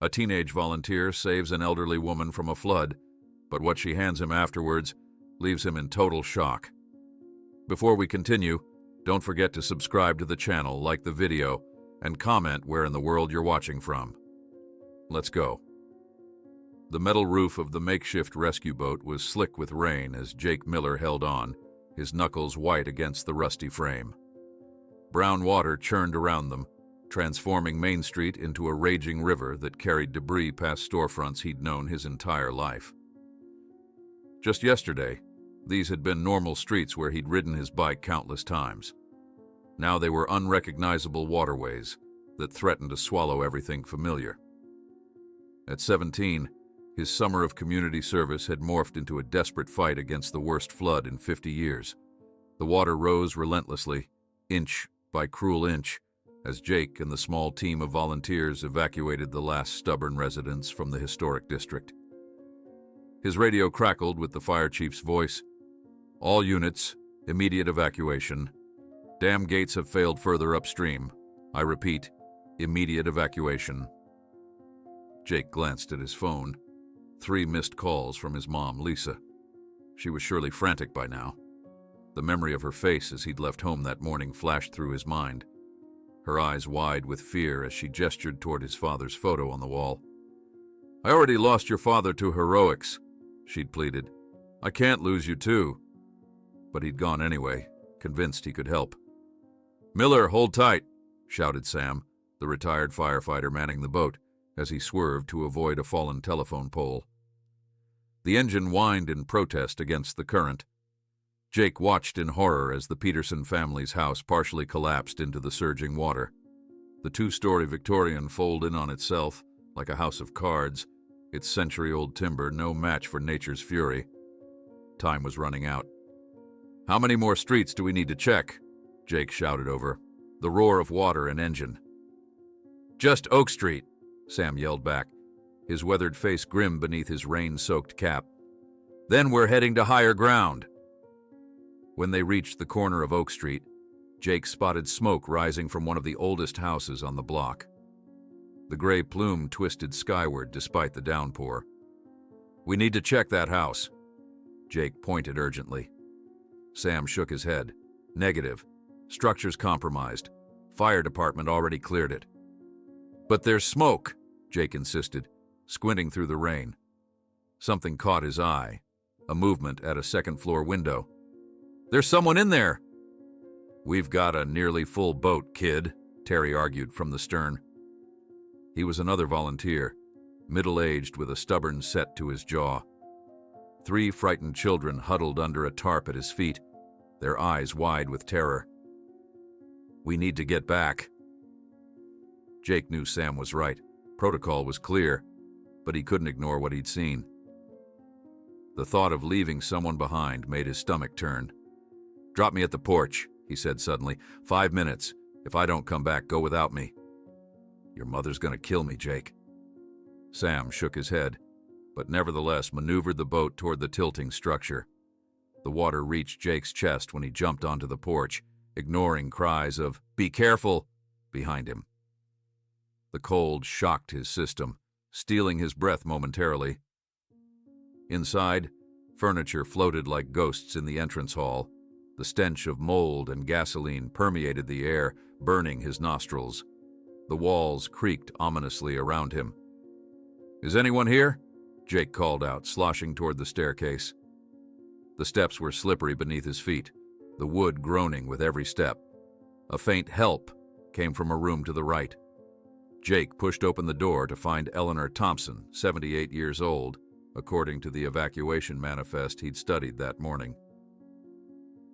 A teenage volunteer saves an elderly woman from a flood, but what she hands him afterwards leaves him in total shock. Before we continue, don't forget to subscribe to the channel, like the video, and comment where in the world you're watching from. Let's go. The metal roof of the makeshift rescue boat was slick with rain as Jake Miller held on, his knuckles white against the rusty frame. Brown water churned around them, transforming Main Street into a raging river that carried debris past storefronts he'd known his entire life. Just yesterday, these had been normal streets where he'd ridden his bike countless times. Now they were unrecognizable waterways that threatened to swallow everything familiar. At 17, his summer of community service had morphed into a desperate fight against the worst flood in 50 years. The water rose relentlessly, inch by cruel inch, as Jake and the small team of volunteers evacuated the last stubborn residents from the historic district. His radio crackled with the fire chief's voice. "All units, immediate evacuation. Dam gates have failed further upstream. I repeat, immediate evacuation." Jake glanced at his phone. 3 missed calls from his mom, Lisa. She was surely frantic by now. The memory of her face as he'd left home that morning flashed through his mind, her eyes wide with fear as she gestured toward his father's photo on the wall. "I already lost your father to heroics," she'd pleaded. "I can't lose you too." But he'd gone anyway, convinced he could help. "Miller, hold tight," shouted Sam, the retired firefighter manning the boat, as he swerved to avoid a fallen telephone pole. The engine whined in protest against the current. Jake watched in horror as the Peterson family's house partially collapsed into the surging water. The 2-story Victorian folded in on itself like a house of cards, its century-old timber no match for nature's fury. Time was running out. "How many more streets do we need to check?" Jake shouted over the roar of water and engine. "Just Oak Street," Sam yelled back, his weathered face grim beneath his rain-soaked cap. "Then we're heading to higher ground." When they reached the corner of Oak Street, Jake spotted smoke rising from one of the oldest houses on the block. The gray plume twisted skyward despite the downpour. "We need to check that house," Jake pointed urgently. Sam shook his head. "Negative. Structure's compromised. Fire department already cleared it." "But there's smoke," Jake insisted, squinting through the rain. Something caught his eye, a movement at a second-floor window. "There's someone in there!" "We've got a nearly full boat, kid," Terry argued from the stern. He was another volunteer, middle-aged with a stubborn set to his jaw. 3 frightened children huddled under a tarp at his feet, their eyes wide with terror. "We need to get back." Jake knew Sam was right. Protocol was clear, but he couldn't ignore what he'd seen. The thought of leaving someone behind made his stomach turn. "Drop me at the porch," he said suddenly. 5 minutes. If I don't come back, go without me." "Your mother's gonna kill me, Jake." Sam shook his head, but nevertheless maneuvered the boat toward the tilting structure. The water reached Jake's chest when he jumped onto the porch, ignoring cries of "Be careful!" behind him. The cold shocked his system, stealing his breath momentarily. Inside, furniture floated like ghosts in the entrance hall. The stench of mold and gasoline permeated the air, burning his nostrils. The walls creaked ominously around him. "Is anyone here?" Jake called out, sloshing toward the staircase. The steps were slippery beneath his feet, the wood groaning with every step. A faint "help" came from a room to the right. Jake pushed open the door to find Eleanor Thompson, 78 years old, according to the evacuation manifest he'd studied that morning.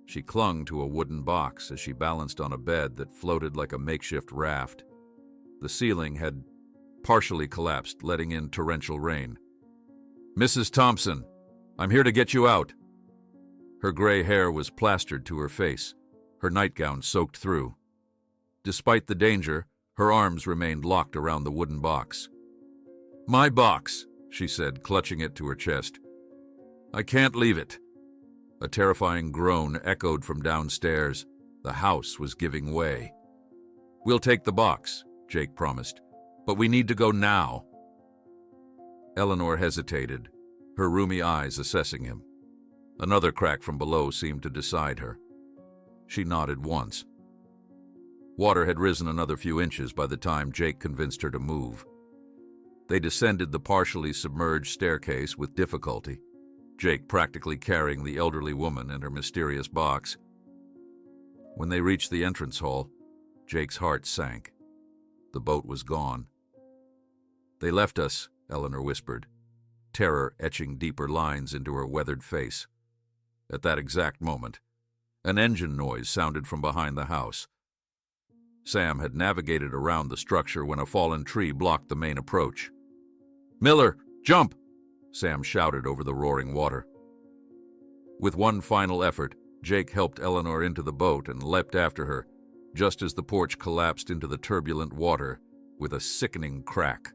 She clung to a wooden box as she balanced on a bed that floated like a makeshift raft. The ceiling had partially collapsed, letting in torrential rain. "Mrs. Thompson, I'm here to get you out." Her gray hair was plastered to her face, her nightgown soaked through. Despite the danger, her arms remained locked around the wooden box. "My box," she said, clutching it to her chest. "I can't leave it." A terrifying groan echoed from downstairs. The house was giving way. "We'll take the box," Jake promised. "But we need to go now." Eleanor hesitated, her roomy eyes assessing him. Another crack from below seemed to decide her. She nodded once. Water had risen another few inches by the time Jake convinced her to move. They descended the partially submerged staircase with difficulty, Jake practically carrying the elderly woman and her mysterious box. When they reached the entrance hall, Jake's heart sank. The boat was gone. "They left us," Eleanor whispered, terror etching deeper lines into her weathered face. At that exact moment, an engine noise sounded from behind the house. Sam had navigated around the structure when a fallen tree blocked the main approach. "Miller, jump!" Sam shouted over the roaring water. With one final effort, Jake helped Eleanor into the boat and leapt after her, just as the porch collapsed into the turbulent water with a sickening crack.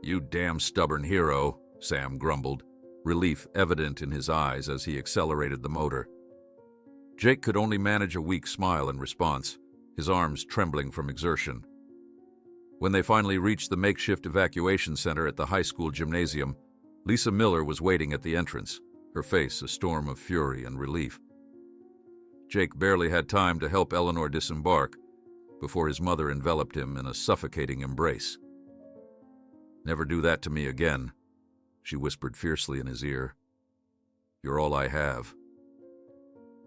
"You damn stubborn hero," Sam grumbled, relief evident in his eyes as he accelerated the motor. Jake could only manage a weak smile in response, his arms trembling from exertion. When they finally reached the makeshift evacuation center at the high school gymnasium, Lisa Miller was waiting at the entrance, her face a storm of fury and relief. Jake barely had time to help Eleanor disembark before his mother enveloped him in a suffocating embrace. "Never do that to me again," she whispered fiercely in his ear. "You're all I have."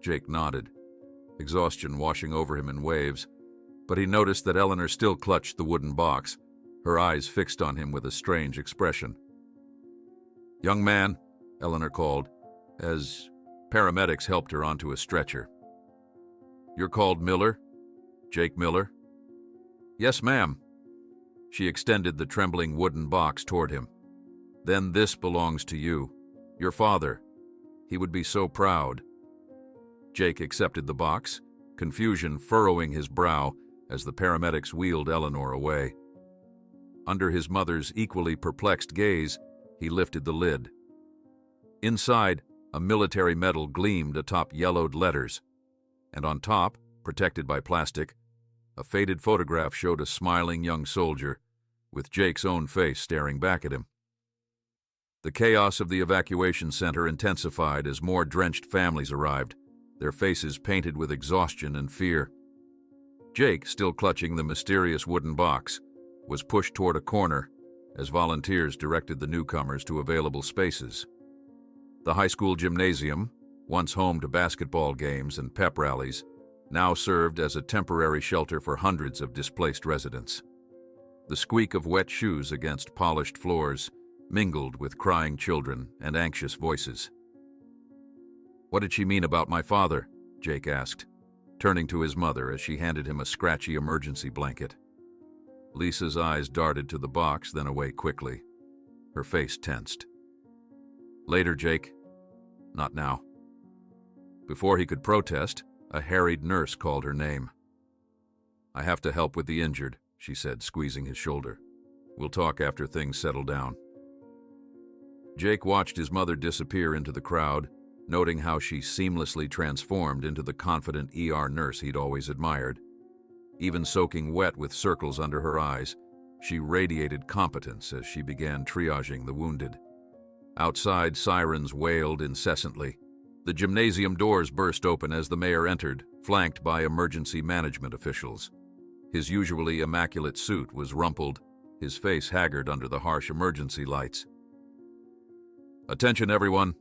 Jake nodded, exhaustion washing over him in waves, but he noticed that Eleanor still clutched the wooden box, her eyes fixed on him with a strange expression. "Young man," Eleanor called, as paramedics helped her onto a stretcher. "You're called Miller? Jake Miller?" "Yes, ma'am." She extended the trembling wooden box toward him. "Then this belongs to you. Your father. He would be so proud." Jake accepted the box, confusion furrowing his brow as the paramedics wheeled Eleanor away. Under his mother's equally perplexed gaze, he lifted the lid. Inside, a military medal gleamed atop yellowed letters, and on top, protected by plastic, a faded photograph showed a smiling young soldier, with Jake's own face staring back at him. The chaos of the evacuation center intensified as more drenched families arrived, their faces painted with exhaustion and fear. Jake, still clutching the mysterious wooden box, was pushed toward a corner as volunteers directed the newcomers to available spaces. The high school gymnasium, once home to basketball games and pep rallies, now served as a temporary shelter for hundreds of displaced residents. The squeak of wet shoes against polished floors mingled with crying children and anxious voices. "What did she mean about my father?" Jake asked, turning to his mother as she handed him a scratchy emergency blanket. Lisa's eyes darted to the box, then away quickly. Her face tensed. "Later, Jake. Not now." Before he could protest, a harried nurse called her name. "I have to help with the injured," she said, squeezing his shoulder. "We'll talk after things settle down." Jake watched his mother disappear into the crowd, noting how she seamlessly transformed into the confident ER nurse he'd always admired. Even soaking wet with circles under her eyes, she radiated competence as she began triaging the wounded. Outside, sirens wailed incessantly. The gymnasium doors burst open as the mayor entered, flanked by emergency management officials. His usually immaculate suit was rumpled, his face haggard under the harsh emergency lights. "Attention, everyone,"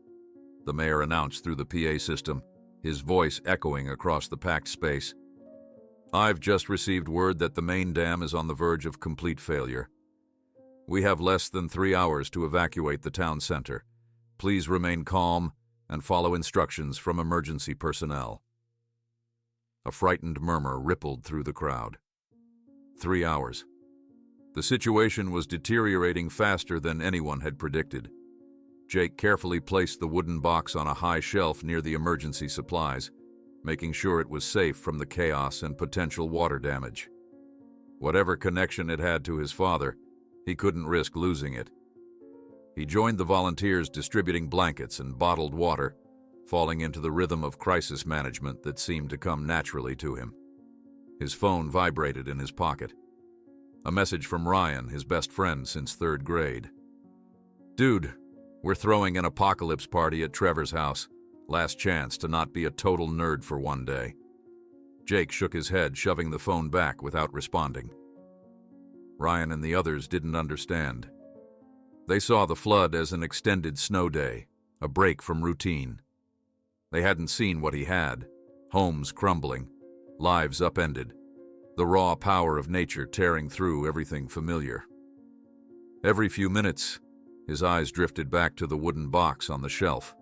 the mayor announced through the PA system, his voice echoing across the packed space. "I've just received word that the main dam is on the verge of complete failure. We have less than 3 hours to evacuate the town center. Please remain calm and follow instructions from emergency personnel." A frightened murmur rippled through the crowd. 3 hours. The situation was deteriorating faster than anyone had predicted. Jake carefully placed the wooden box on a high shelf near the emergency supplies, making sure it was safe from the chaos and potential water damage. Whatever connection it had to his father, he couldn't risk losing it. He joined the volunteers distributing blankets and bottled water, falling into the rhythm of crisis management that seemed to come naturally to him. His phone vibrated in his pocket. A message from Ryan, his best friend since 3rd grade. Dude, we're throwing an apocalypse party at Trevor's house. Last chance to not be a total nerd for one day. Jake shook his head, shoving the phone back without responding. Ryan and the others didn't understand. They saw the flood as an extended snow day, a break from routine. They hadn't seen what he had: homes crumbling, lives upended, the raw power of nature tearing through everything familiar. Every few minutes, his eyes drifted back to the wooden box on the shelf.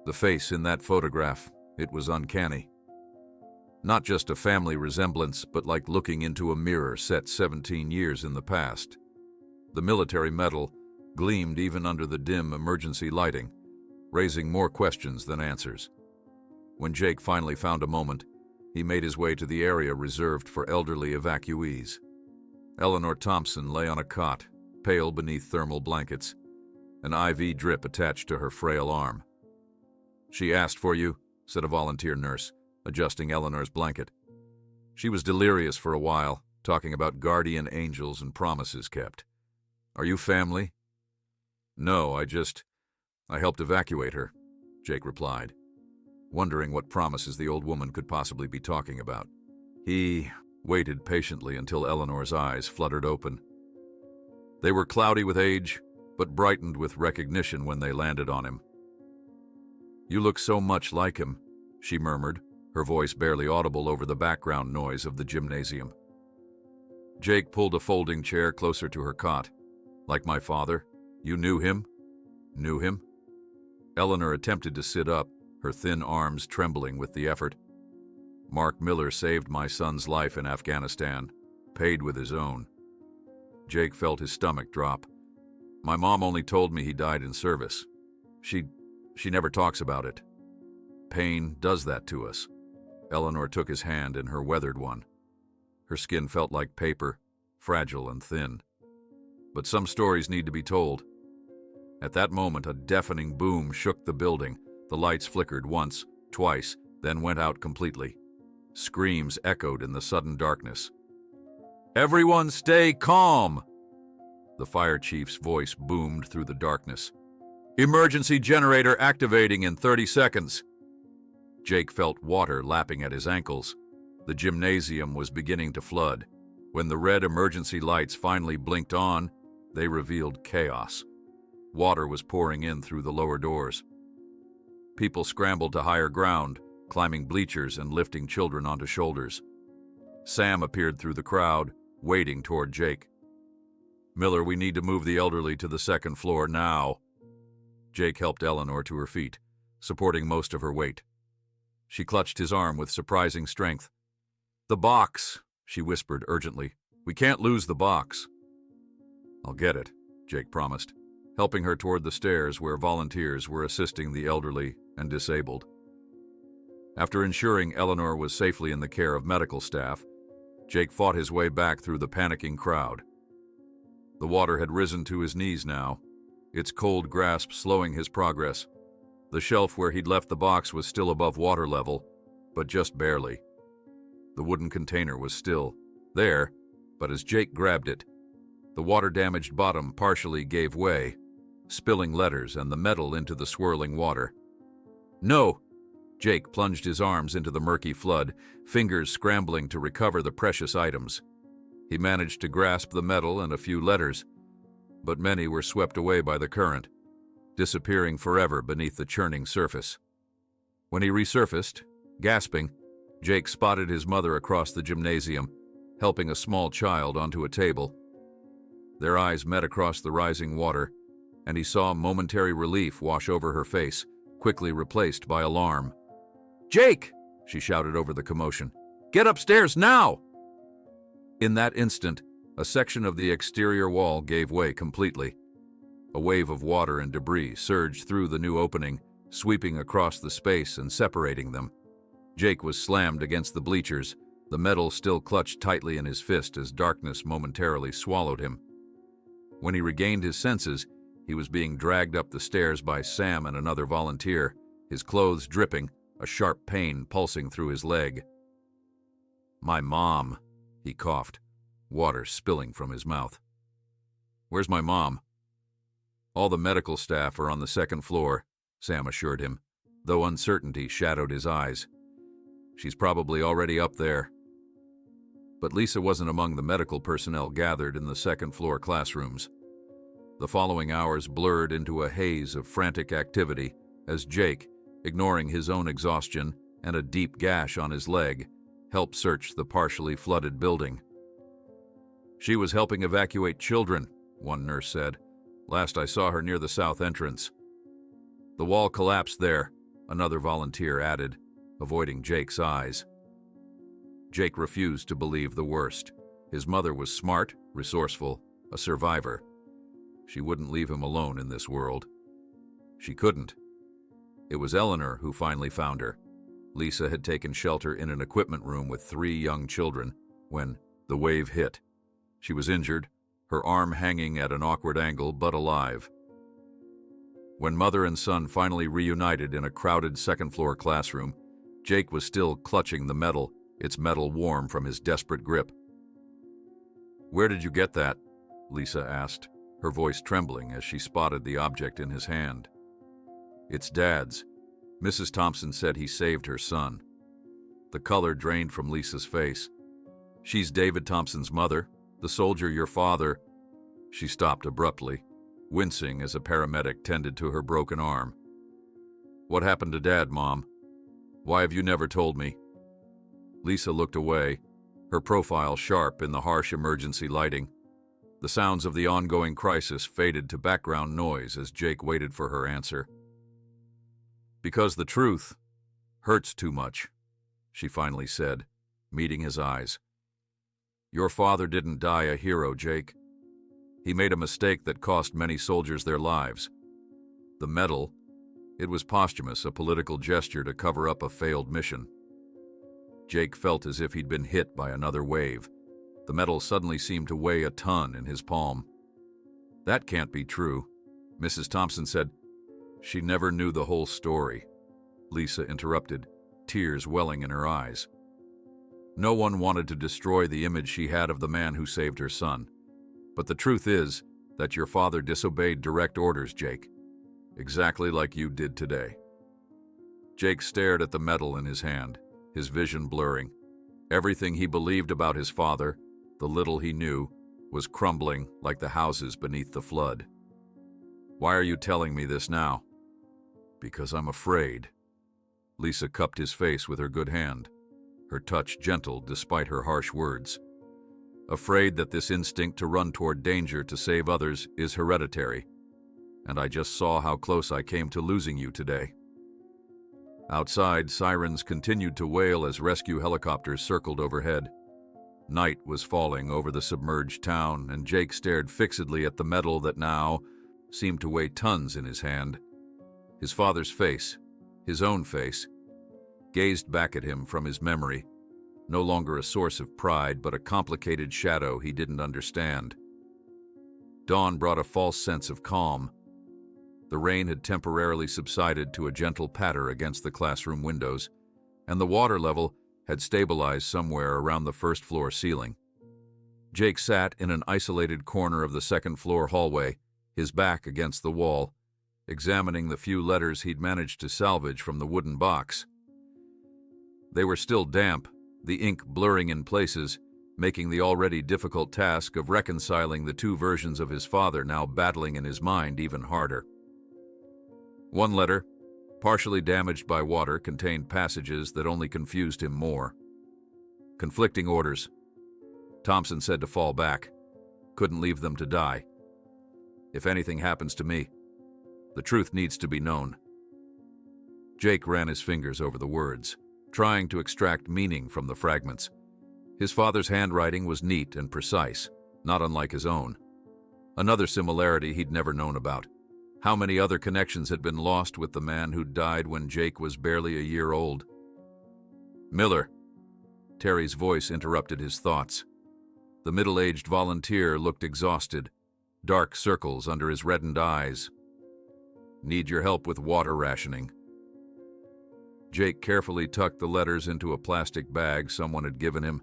The face in that photograph, it was uncanny. Not just a family resemblance, but like looking into a mirror set 17 years in the past. The military medal gleamed even under the dim emergency lighting, raising more questions than answers. When Jake finally found a moment, he made his way to the area reserved for elderly evacuees. Eleanor Thompson lay on a cot, pale beneath thermal blankets, an IV drip attached to her frail arm. "She asked for you," said a volunteer nurse, adjusting Eleanor's blanket. She was delirious for a while, talking about guardian angels and promises kept. "Are you family?" "No, I helped evacuate her," Jake replied, wondering what promises the old woman could possibly be talking about. He waited patiently until Eleanor's eyes fluttered open. They were cloudy with age, but brightened with recognition when they landed on him. "You look so much like him," she murmured, her voice barely audible over the background noise of the gymnasium. Jake pulled a folding chair closer to her cot. "Like my father? You knew him?" "Knew him?" Eleanor attempted to sit up, her thin arms trembling with the effort. "Mark Miller saved my son's life in Afghanistan, paid with his own." Jake felt his stomach drop. "My mom only told me he died in service. She never talks about it. Pain does that to us." Eleanor took his hand in her weathered one. Her skin felt like paper, fragile and thin. But some stories need to be told. At that moment, a deafening boom shook the building. The lights flickered once, twice, then went out completely. Screams echoed in the sudden darkness. "Everyone stay calm!" The fire chief's voice boomed through the darkness. "Emergency generator activating in 30 seconds. Jake felt water lapping at his ankles. The gymnasium was beginning to flood. When the red emergency lights finally blinked on, they revealed chaos. Water was pouring in through the lower doors. People scrambled to higher ground, climbing bleachers and lifting children onto shoulders. Sam appeared through the crowd, wading toward Jake. "Miller, we need to move the elderly to the second floor now." Jake helped Eleanor to her feet, supporting most of her weight. She clutched his arm with surprising strength. "The box," she whispered urgently. "We can't lose the box." "I'll get it," Jake promised, helping her toward the stairs where volunteers were assisting the elderly and disabled. After ensuring Eleanor was safely in the care of medical staff, Jake fought his way back through the panicking crowd. The water had risen to his knees now, its cold grasp slowing his progress. The shelf where he'd left the box was still above water level, but just barely. The wooden container was still there, but as Jake grabbed it, the water-damaged bottom partially gave way, spilling letters and the metal into the swirling water. "No!" Jake plunged his arms into the murky flood, fingers scrambling to recover the precious items. He managed to grasp the metal and a few letters, but many were swept away by the current, disappearing forever beneath the churning surface. When he resurfaced, gasping, Jake spotted his mother across the gymnasium, helping a small child onto a table. Their eyes met across the rising water, and he saw momentary relief wash over her face, quickly replaced by alarm. "Jake!" she shouted over the commotion. "Get upstairs now!" In that instant, a section of the exterior wall gave way completely. A wave of water and debris surged through the new opening, sweeping across the space and separating them. Jake was slammed against the bleachers, the metal still clutched tightly in his fist as darkness momentarily swallowed him. When he regained his senses, he was being dragged up the stairs by Sam and another volunteer, his clothes dripping, a sharp pain pulsing through his leg. "My mom," he coughed, water spilling from his mouth. "Where's my mom?" All the medical staff are on the second floor, Sam assured him, though uncertainty shadowed his eyes. She's probably already up there. But Lisa wasn't among the medical personnel gathered in the second-floor classrooms. The following hours blurred into a haze of frantic activity as Jake, ignoring his own exhaustion and a deep gash on his leg, helped search the partially flooded building. "She was helping evacuate children," one nurse said. "Last I saw her near the south entrance." "The wall collapsed there," another volunteer added, avoiding Jake's eyes. Jake refused to believe the worst. His mother was smart, resourceful, a survivor. She wouldn't leave him alone in this world. She couldn't. It was Eleanor who finally found her. Lisa had taken shelter in an equipment room with 3 young children when the wave hit. She was injured, her arm hanging at an awkward angle but alive. When mother and son finally reunited in a crowded second-floor classroom, Jake was still clutching the metal, its metal warm from his desperate grip. "Where did you get that?" Lisa asked, her voice trembling as she spotted the object in his hand. "It's Dad's. Mrs. Thompson said he saved her son." The color drained from Lisa's face. "She's David Thompson's mother, the soldier your father—" She stopped abruptly, wincing as a paramedic tended to her broken arm. "What happened to Dad, Mom? Why have you never told me?" Lisa looked away, her profile sharp in the harsh emergency lighting. The sounds of the ongoing crisis faded to background noise as Jake waited for her answer. "Because the truth hurts too much," she finally said, meeting his eyes. "Your father didn't die a hero, Jake. He made a mistake that cost many soldiers their lives. The medal, it was posthumous, a political gesture to cover up a failed mission." Jake felt as if he'd been hit by another wave. The metal suddenly seemed to weigh a ton in his palm. "That can't be true," Mrs. Thompson said. "She never knew the whole story," Lisa interrupted, tears welling in her eyes. "No one wanted to destroy the image she had of the man who saved her son. But the truth is that your father disobeyed direct orders, Jake. Exactly like you did today." Jake stared at the metal in his hand, his vision blurring. Everything he believed about his father, the little he knew, was crumbling like the houses beneath the flood. "Why are you telling me this now?" "Because I'm afraid." Lisa cupped his face with her good hand, her touch gentle despite her harsh words. "Afraid that this instinct to run toward danger to save others is hereditary, and I just saw how close I came to losing you today." Outside, sirens continued to wail as rescue helicopters circled overhead. Night was falling over the submerged town, and Jake stared fixedly at the metal that now seemed to weigh tons in his hand. His father's face, his own face, gazed back at him from his memory, no longer a source of pride but a complicated shadow he didn't understand. Dawn brought a false sense of calm. The rain had temporarily subsided to a gentle patter against the classroom windows, and the water level had stabilized somewhere around the first-floor ceiling. Jake sat in an isolated corner of the second-floor hallway, his back against the wall, examining the few letters he'd managed to salvage from the wooden box. They were still damp, the ink blurring in places, making the already difficult task of reconciling the 2 versions of his father now battling in his mind even harder. One letter, partially damaged by water, contained passages that only confused him more. Conflicting orders. Thompson said to fall back. Couldn't leave them to die. If anything happens to me, the truth needs to be known. Jake ran his fingers over the words, trying to extract meaning from the fragments. His father's handwriting was neat and precise, not unlike his own. Another similarity he'd never known about. How many other connections had been lost with the man who died when Jake was barely a year old? "Miller." Terry's voice interrupted his thoughts. The middle-aged volunteer looked exhausted, dark circles under his reddened eyes. "Need your help with water rationing." Jake carefully tucked the letters into a plastic bag someone had given him,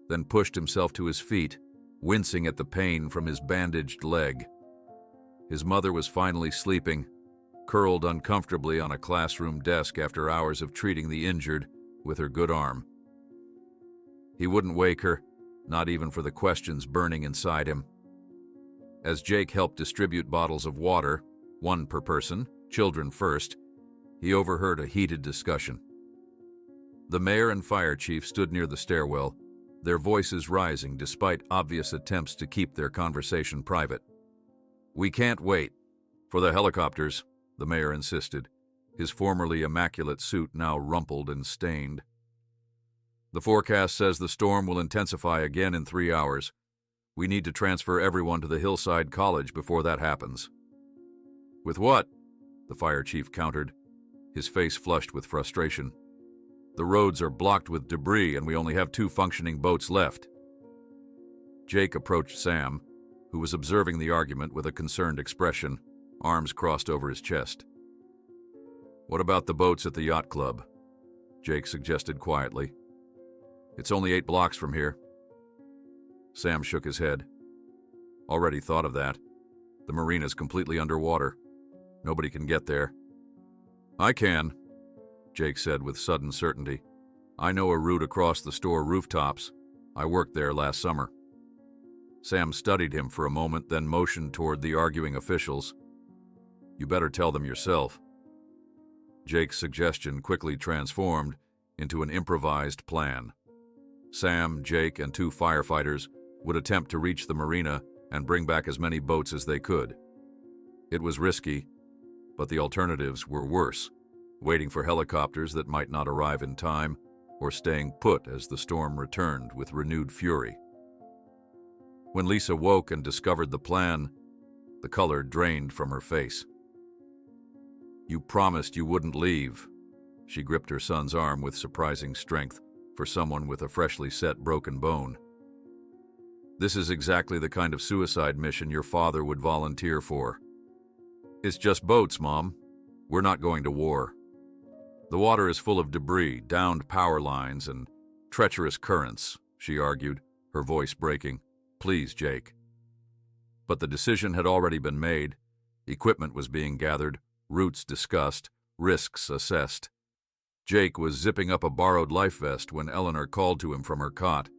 then pushed himself to his feet, wincing at the pain from his bandaged leg. His mother was finally sleeping, curled uncomfortably on a classroom desk after hours of treating the injured with her good arm. He wouldn't wake her, not even for the questions burning inside him. As Jake helped distribute bottles of water, one per person, children first, he overheard a heated discussion. The mayor and fire chief stood near the stairwell, their voices rising despite obvious attempts to keep their conversation private. "We can't wait. For the helicopters," the mayor insisted, his formerly immaculate suit now rumpled and stained. "The forecast says the storm will intensify again in 3 hours. We need to transfer everyone to the Hillside College before that happens." "With what?" the fire chief countered, his face flushed with frustration. "The roads are blocked with debris and we only have 2 functioning boats left." Jake approached Sam, who was observing the argument with a concerned expression, arms crossed over his chest. "What about the boats at the yacht club?" Jake suggested quietly. "It's only 8 blocks from here." Sam shook his head. "Already thought of that. The marina's completely underwater. Nobody can get there." "I can," Jake said with sudden certainty. "I know a route across the store rooftops. I worked there last summer." Sam studied him for a moment, then motioned toward the arguing officials. "You better tell them yourself." Jake's suggestion quickly transformed into an improvised plan. Sam, Jake, and 2 firefighters would attempt to reach the marina and bring back as many boats as they could. It was risky, but the alternatives were worse, waiting for helicopters that might not arrive in time, or staying put as the storm returned with renewed fury. When Lisa woke and discovered the plan, the color drained from her face. "You promised you wouldn't leave." She gripped her son's arm with surprising strength for someone with a freshly set broken bone. "This is exactly the kind of suicide mission your father would volunteer for." "It's just boats, Mom. We're not going to war. The water is full of debris, downed power lines, and treacherous currents," she argued, her voice breaking. "Please, Jake." But the decision had already been made. Equipment was being gathered, routes discussed, risks assessed. Jake was zipping up a borrowed life vest when Eleanor called to him from her cot.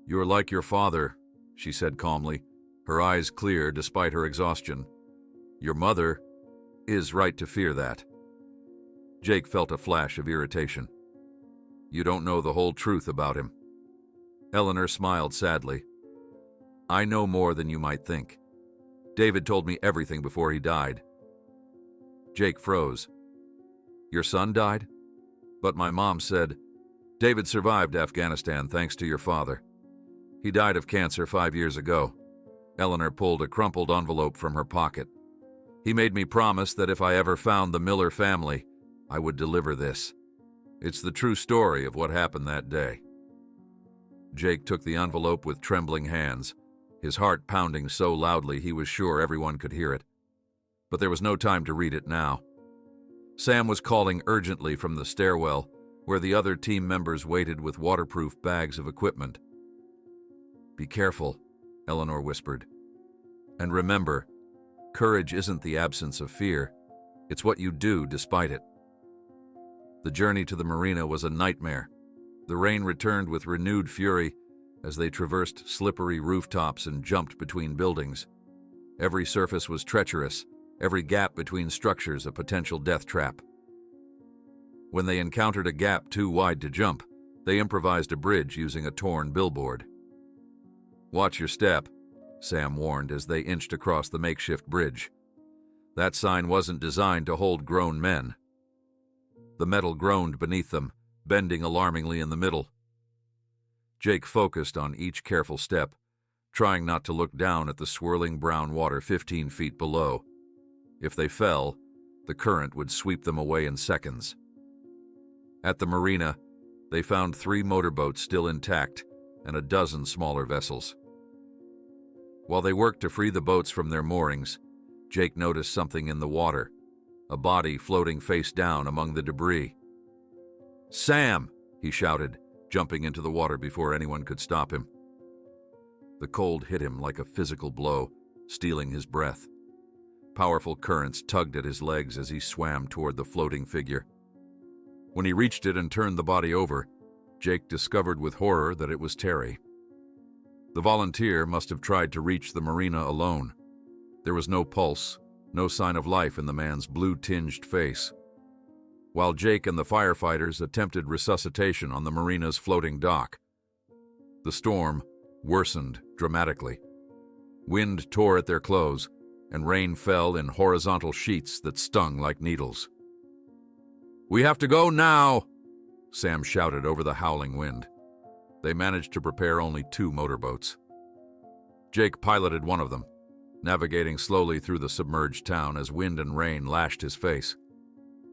"You're like your father," she said calmly, her eyes clear despite her exhaustion. "Your mother is right to fear that." Jake felt a flash of irritation. "You don't know the whole truth about him." Eleanor smiled sadly. "I know more than you might think. David told me everything before he died." Jake froze. "Your son died?" "But my mom said, David survived Afghanistan thanks to your father. He died of cancer 5 years ago." Eleanor pulled a crumpled envelope from her pocket. "He made me promise that if I ever found the Miller family, I would deliver this. It's the true story of what happened that day." Jake took the envelope with trembling hands, his heart pounding so loudly he was sure everyone could hear it. But there was no time to read it now. Sam was calling urgently from the stairwell, where the other team members waited with waterproof bags of equipment. "Be careful," Eleanor whispered. "And remember, courage isn't the absence of fear. It's what you do despite it." The journey to the marina was a nightmare. The rain returned with renewed fury as they traversed slippery rooftops and jumped between buildings. Every surface was treacherous, every gap between structures a potential death trap. When they encountered a gap too wide to jump, they improvised a bridge using a torn billboard. "Watch your step," Sam warned as they inched across the makeshift bridge. That sign wasn't designed to hold grown men. The metal groaned beneath them, bending alarmingly in the middle. Jake focused on each careful step, trying not to look down at the swirling brown water 15 feet below. If they fell, the current would sweep them away in seconds. At the marina, they found 3 motorboats still intact and a dozen smaller vessels. While they worked to free the boats from their moorings, Jake noticed something in the water, a body floating face down among the debris. "Sam!" he shouted, jumping into the water before anyone could stop him. The cold hit him like a physical blow, stealing his breath. Powerful currents tugged at his legs as he swam toward the floating figure. When he reached it and turned the body over, Jake discovered with horror that it was Terry. The volunteer must have tried to reach the marina alone. There was no pulse, no sign of life in the man's blue-tinged face. While Jake and the firefighters attempted resuscitation on the marina's floating dock, the storm worsened dramatically. Wind tore at their clothes, and rain fell in horizontal sheets that stung like needles. "We have to go now!" Sam shouted over the howling wind. They managed to prepare only 2 motorboats. Jake piloted one of them, navigating slowly through the submerged town as wind and rain lashed his face.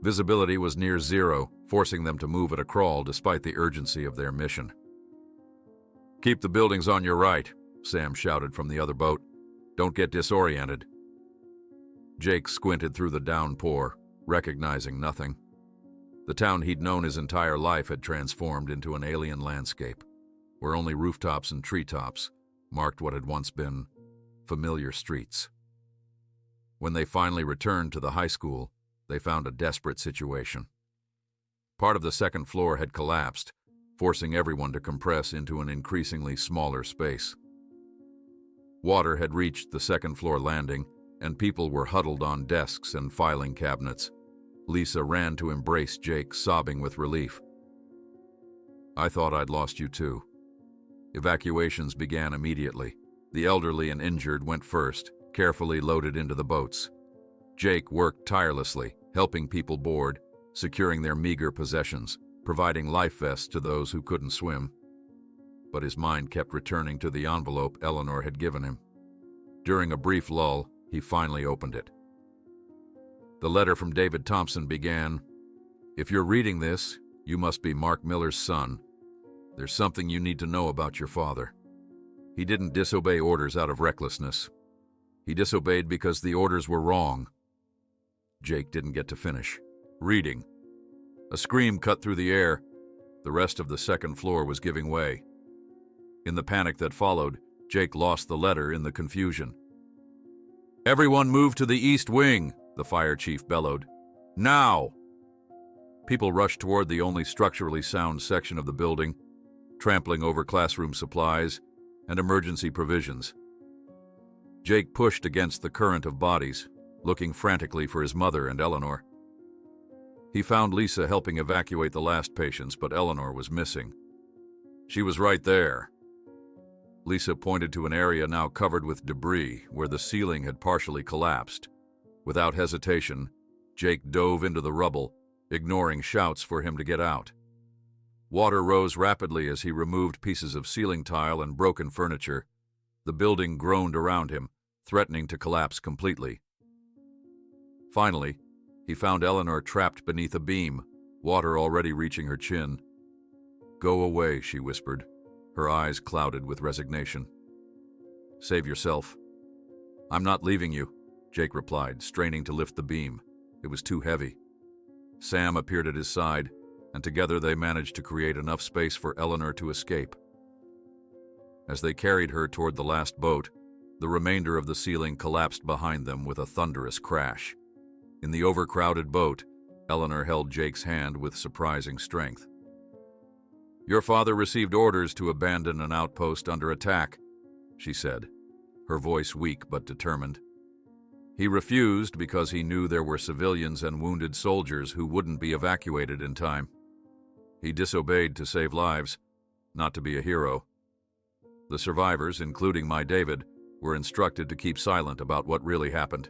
Visibility was near zero, forcing them to move at a crawl despite the urgency of their mission. "Keep the buildings on your right," Sam shouted from the other boat. "Don't get disoriented." Jake squinted through the downpour, recognizing nothing. The town he'd known his entire life had transformed into an alien landscape, where only rooftops and treetops marked what had once been familiar streets. When they finally returned to the high school, they found a desperate situation. Part of the second floor had collapsed, forcing everyone to compress into an increasingly smaller space. Water had reached the second-floor landing, and people were huddled on desks and filing cabinets. Lisa ran to embrace Jake, sobbing with relief. "I thought I'd lost you too." Evacuations began immediately. The elderly and injured went first, carefully loaded into the boats. Jake worked tirelessly, helping people board, securing their meager possessions, providing life vests to those who couldn't swim. But his mind kept returning to the envelope Eleanor had given him. During a brief lull, he finally opened it. The letter from David Thompson began, "If you're reading this, you must be Mark Miller's son. There's something you need to know about your father. He didn't disobey orders out of recklessness. He disobeyed because the orders were wrong." Jake didn't get to finish reading. A scream cut through the air. The rest of the second floor was giving way. In the panic that followed, Jake lost the letter in the confusion. "Everyone move to the east wing," the fire chief bellowed. "Now!" People rushed toward the only structurally sound section of the building, trampling over classroom supplies and emergency provisions. Jake pushed against the current of bodies, looking frantically for his mother and Eleanor. He found Lisa helping evacuate the last patients, but Eleanor was missing. She was right there. Lisa pointed to an area now covered with debris where the ceiling had partially collapsed. Without hesitation, Jake dove into the rubble, ignoring shouts for him to get out. Water rose rapidly as he removed pieces of ceiling tile and broken furniture. The building groaned around him, threatening to collapse completely. Finally, he found Eleanor trapped beneath a beam, water already reaching her chin. "Go away," she whispered, her eyes clouded with resignation. "Save yourself." "I'm not leaving you," Jake replied, straining to lift the beam. It was too heavy. Sam appeared at his side, and together they managed to create enough space for Eleanor to escape. As they carried her toward the last boat, the remainder of the ceiling collapsed behind them with a thunderous crash. In the overcrowded boat, Eleanor held Jake's hand with surprising strength. "Your father received orders to abandon an outpost under attack," she said, her voice weak but determined. "He refused because he knew there were civilians and wounded soldiers who wouldn't be evacuated in time. He disobeyed to save lives, not to be a hero. The survivors, including my David, were instructed to keep silent about what really happened."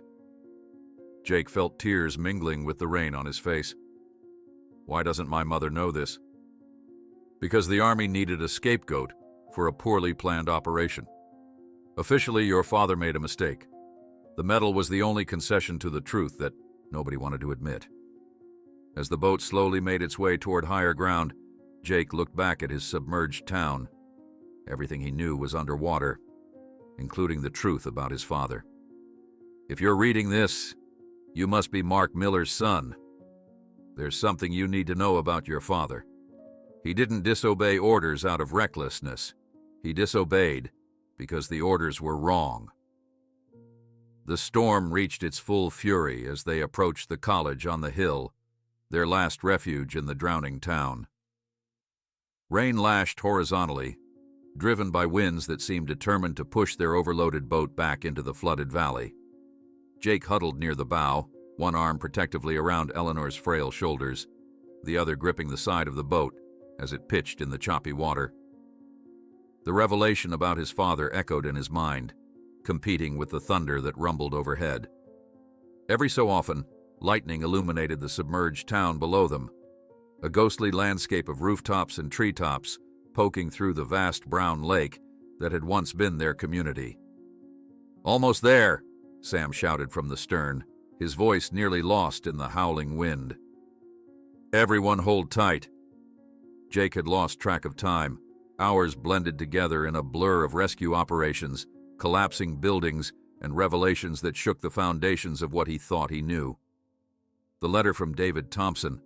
Jake felt tears mingling with the rain on his face. "Why doesn't my mother know this?" "Because the Army needed a scapegoat for a poorly planned operation. Officially, your father made a mistake. The medal was the only concession to the truth that nobody wanted to admit." As the boat slowly made its way toward higher ground, Jake looked back at his submerged town. Everything he knew was underwater, including the truth about his father. "If you're reading this, you must be Mark Miller's son. There's something you need to know about your father. He didn't disobey orders out of recklessness. He disobeyed because the orders were wrong." The storm reached its full fury as they approached the college on the hill, their last refuge in the drowning town. Rain lashed horizontally, driven by winds that seemed determined to push their overloaded boat back into the flooded valley. Jake huddled near the bow, one arm protectively around Eleanor's frail shoulders, the other gripping the side of the boat as it pitched in the choppy water. The revelation about his father echoed in his mind, competing with the thunder that rumbled overhead. Every so often, lightning illuminated the submerged town below them, a ghostly landscape of rooftops and treetops poking through the vast brown lake that had once been their community. "Almost there," Sam shouted from the stern, his voice nearly lost in the howling wind. "Everyone hold tight." Jake had lost track of time. Hours blended together in a blur of rescue operations, collapsing buildings, and revelations that shook the foundations of what he thought he knew. The letter from David Thompson,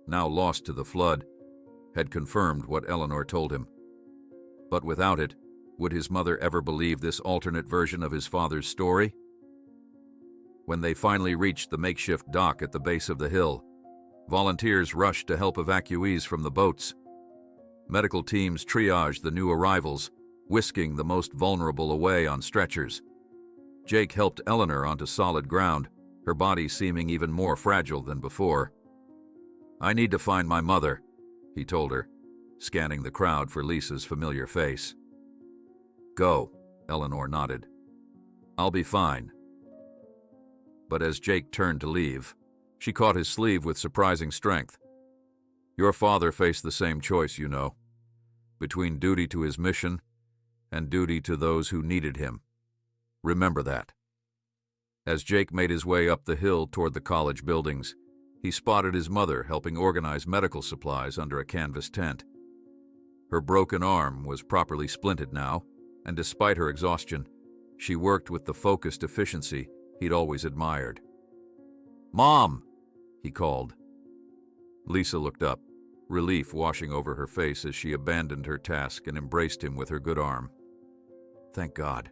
now lost to the flood, had confirmed what Eleanor told him. But without it, would his mother ever believe this alternate version of his father's story? When they finally reached the makeshift dock at the base of the hill, volunteers rushed to help evacuees from the boats. Medical teams triaged the new arrivals, whisking the most vulnerable away on stretchers. Jake helped Eleanor onto solid ground, her body seeming even more fragile than before. "I need to find my mother," he told her, scanning the crowd for Lisa's familiar face. "Go," Eleanor nodded. "I'll be fine." But as Jake turned to leave, she caught his sleeve with surprising strength. "Your father faced the same choice, you know, between duty to his mission and duty to those who needed him. Remember that." As Jake made his way up the hill toward the college buildings, he spotted his mother helping organize medical supplies under a canvas tent. Her broken arm was properly splinted now, and despite her exhaustion, she worked with the focused efficiency he'd always admired. "Mom!" he called. Lisa looked up, relief washing over her face as she abandoned her task and embraced him with her good arm. "Thank God.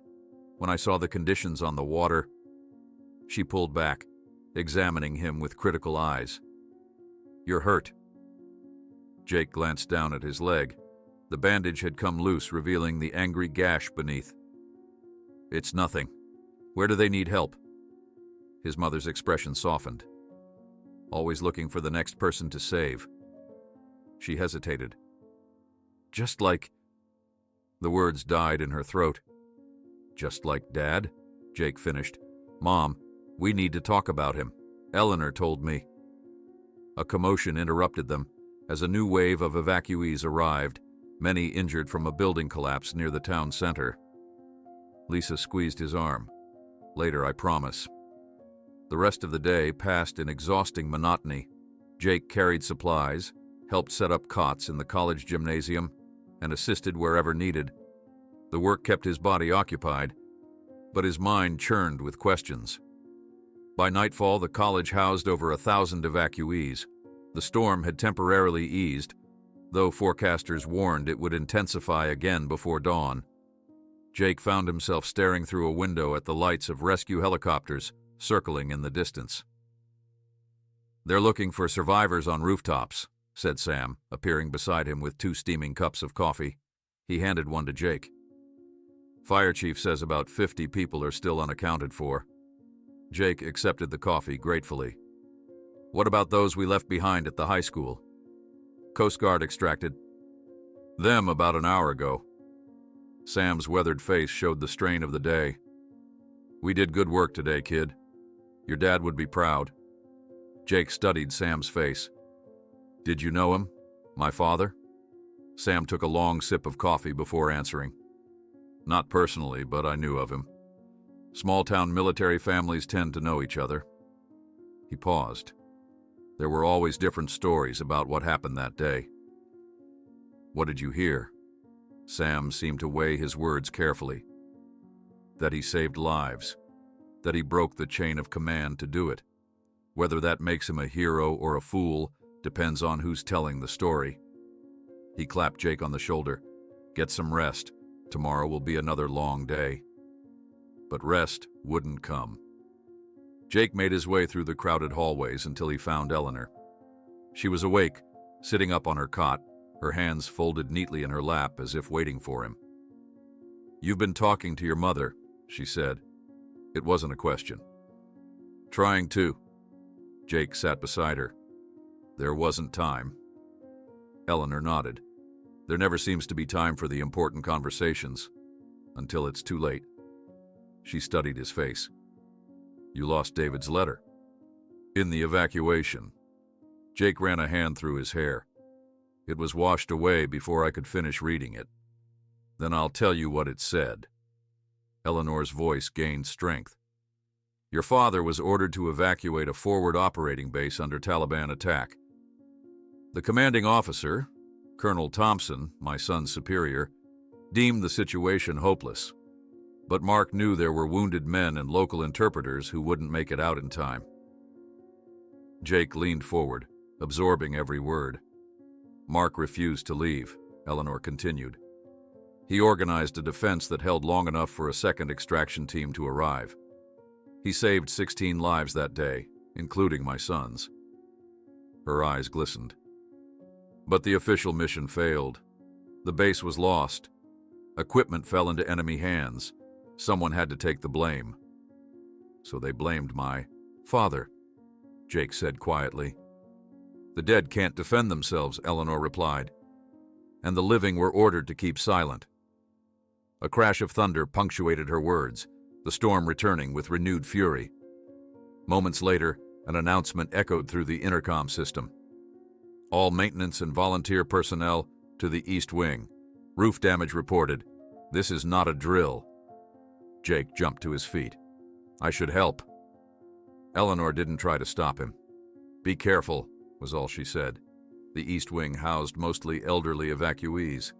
When I saw the conditions on the water..." She pulled back, examining him with critical eyes. "You're hurt." Jake glanced down at his leg. The bandage had come loose, revealing the angry gash beneath. "It's nothing. Where do they need help?" His mother's expression softened. "Always looking for the next person to save." She hesitated. "Just like..." The words died in her throat. "Just like Dad?" Jake finished. "Mom, we need to talk about him. Eleanor told me." A commotion interrupted them as a new wave of evacuees arrived, many injured from a building collapse near the town center. Lisa squeezed his arm. "Later, I promise." The rest of the day passed in exhausting monotony. Jake carried supplies, helped set up cots in the college gymnasium, and assisted wherever needed. The work kept his body occupied, but his mind churned with questions. By nightfall, the college housed over 1,000 evacuees. The storm had temporarily eased, though forecasters warned it would intensify again before dawn. Jake found himself staring through a window at the lights of rescue helicopters circling in the distance. "They're looking for survivors on rooftops," said Sam, appearing beside him with 2 steaming cups of coffee. He handed one to Jake. "Fire chief says about 50 people are still unaccounted for." Jake accepted the coffee gratefully. "What about those we left behind at the high school?" "Coast Guard extracted them about an hour ago." Sam's weathered face showed the strain of the day. "We did good work today, kid. Your dad would be proud." Jake studied Sam's face. "Did you know him? My father?" Sam took a long sip of coffee before answering. "Not personally, but I knew of him. Small-town military families tend to know each other." He paused. There were always different stories about what happened that day. "What did you hear?" Sam seemed to weigh his words carefully. "That he saved lives. That he broke the chain of command to do it. Whether that makes him a hero or a fool depends on who's telling the story." He clapped Jake on the shoulder. "Get some rest. Tomorrow will be another long day." but rest wouldn't come. Jake made his way through the crowded hallways until he found Eleanor. She was awake, sitting up on her cot, her hands folded neatly in her lap as if waiting for him. "You've been talking to your mother," she said. It wasn't a question. "Trying to." Jake sat beside her. "There wasn't time." Eleanor nodded. There never seems to be time for the important conversations, until it's too late. She studied his face. "You lost David's letter." "In the evacuation." Jake ran a hand through his hair. "It was washed away before I could finish reading it. Then I'll tell you what it said." Eleanor's voice gained strength. "Your father was ordered to evacuate a forward operating base under Taliban attack. The commanding officer, Colonel Thompson, my son's superior, deemed the situation hopeless. But Mark knew there were wounded men and local interpreters who wouldn't make it out in time." Jake leaned forward, absorbing every word. "Mark refused to leave," Eleanor continued. "He organized a defense that held long enough for a second extraction team to arrive. He saved 16 lives that day, including my son's." Her eyes glistened. "But the official mission failed. The base was lost. Equipment fell into enemy hands. Someone had to take the blame. So they blamed my father," Jake said quietly. "The dead can't defend themselves," Eleanor replied. "And the living were ordered to keep silent." A crash of thunder punctuated her words, the storm returning with renewed fury. Moments later, an announcement echoed through the intercom system. "All maintenance and volunteer personnel to the East Wing. Roof damage reported. This is not a drill." Jake jumped to his feet. "I should help." Eleanor didn't try to stop him. "Be careful," was all she said. The East Wing housed mostly elderly evacuees.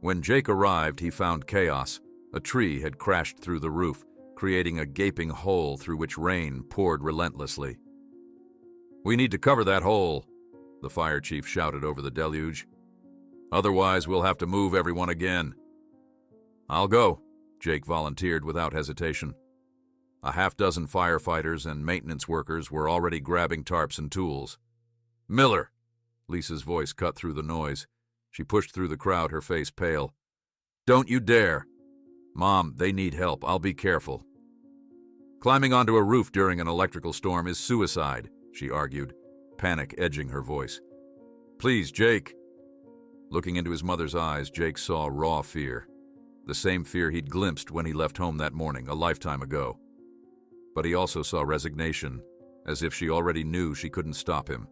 When Jake arrived, he found chaos. A tree had crashed through the roof, creating a gaping hole through which rain poured relentlessly. "We need to cover that hole," the fire chief shouted over the deluge. "Otherwise, we'll have to move everyone again." "I'll go," Jake volunteered without hesitation. A half-dozen firefighters and maintenance workers were already grabbing tarps and tools. "Miller!" Lisa's voice cut through the noise. She pushed through the crowd, her face pale. "Don't you dare!" "Mom, they need help. I'll be careful." "Climbing onto a roof during an electrical storm is suicide," she argued, panic edging her voice. "Please, Jake." Looking into his mother's eyes, Jake saw raw fear. The same fear he'd glimpsed when he left home that morning, a lifetime ago. But he also saw resignation, as if she already knew she couldn't stop him.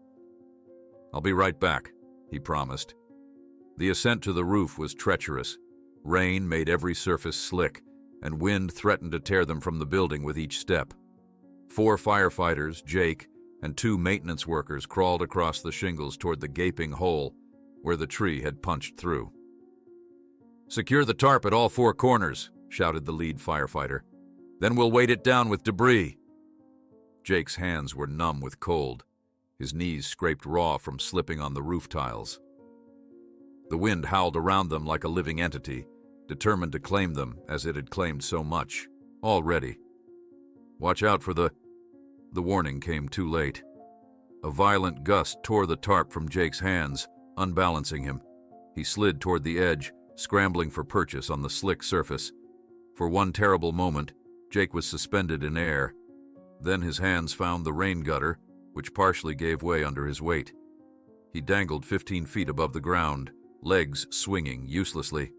"I'll be right back," he promised. The ascent to the roof was treacherous. Rain made every surface slick, and wind threatened to tear them from the building with each step. 4 firefighters, Jake, and 2 maintenance workers crawled across the shingles toward the gaping hole where the tree had punched through. "Secure the tarp at all 4 corners," shouted the lead firefighter. "Then we'll weight it down with debris." Jake's hands were numb with cold. His knees scraped raw from slipping on the roof tiles. The wind howled around them like a living entity, determined to claim them as it had claimed so much, already. "Watch out for the..." The warning came too late. A violent gust tore the tarp from Jake's hands, unbalancing him. He slid toward the edge, scrambling for purchase on the slick surface. For one terrible moment, Jake was suspended in air. Then his hands found the rain gutter, which partially gave way under his weight. He dangled 15 feet above the ground, legs swinging uselessly.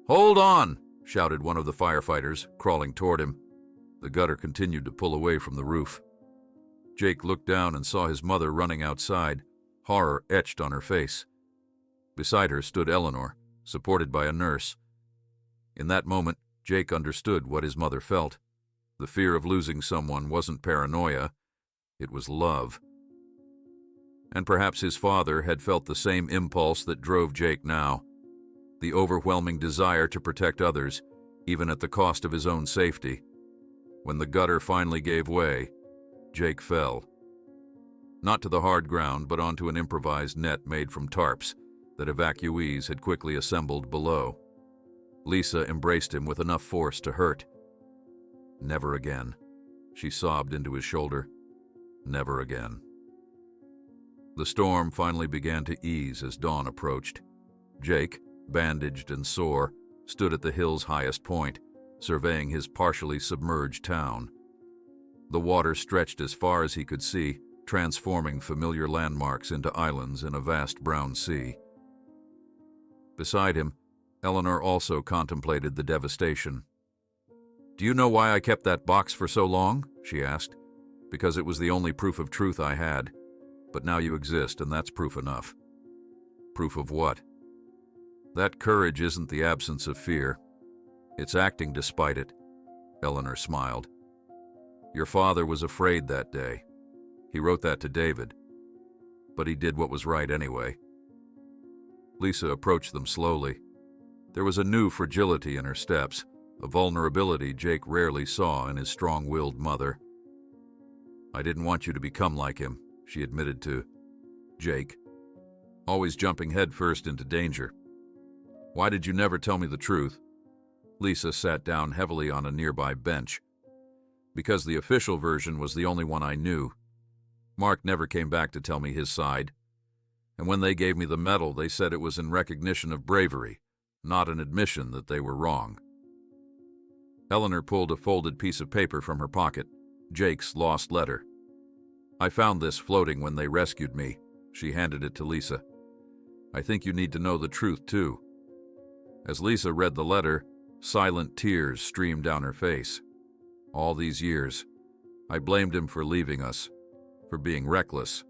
"Hold on!" shouted one of the firefighters, crawling toward him. The gutter continued to pull away from the roof. Jake looked down and saw his mother running outside, horror etched on her face. Beside her stood Eleanor, supported by a nurse. In that moment, Jake understood what his mother felt. The fear of losing someone wasn't paranoia, it was love. And perhaps his father had felt the same impulse that drove Jake now. The overwhelming desire to protect others, even at the cost of his own safety. When the gutter finally gave way, Jake fell. Not to the hard ground, but onto an improvised net made from tarps that evacuees had quickly assembled below. Lisa embraced him with enough force to hurt. "Never again," she sobbed into his shoulder. "Never again." The storm finally began to ease as dawn approached. Jake, bandaged and sore, stood at the hill's highest point, surveying his partially submerged town. The water stretched as far as he could see, transforming familiar landmarks into islands in a vast brown sea. Beside him, Eleanor also contemplated the devastation. "Do you know why I kept that box for so long?" she asked. "Because it was the only proof of truth I had. But now you exist, and that's proof enough." "Proof of what?" "That courage isn't the absence of fear. It's acting despite it." Eleanor smiled. "Your father was afraid that day. He wrote that to David. But he did what was right anyway." Lisa approached them slowly. There was a new fragility in her steps, a vulnerability Jake rarely saw in his strong-willed mother. "I didn't want you to become like him," she admitted to Jake. "Always jumping headfirst into danger. Why did you never tell me the truth?" Lisa sat down heavily on a nearby bench. "Because the official version was the only one I knew. Mark never came back to tell me his side. And when they gave me the medal, they said it was in recognition of bravery, not an admission that they were wrong." Eleanor pulled a folded piece of paper from her pocket, Jake's lost letter. "I found this floating when they rescued me." She handed it to Lisa. "I think you need to know the truth, too." As Lisa read the letter, silent tears streamed down her face. "All these years, I blamed him for leaving us, for being reckless.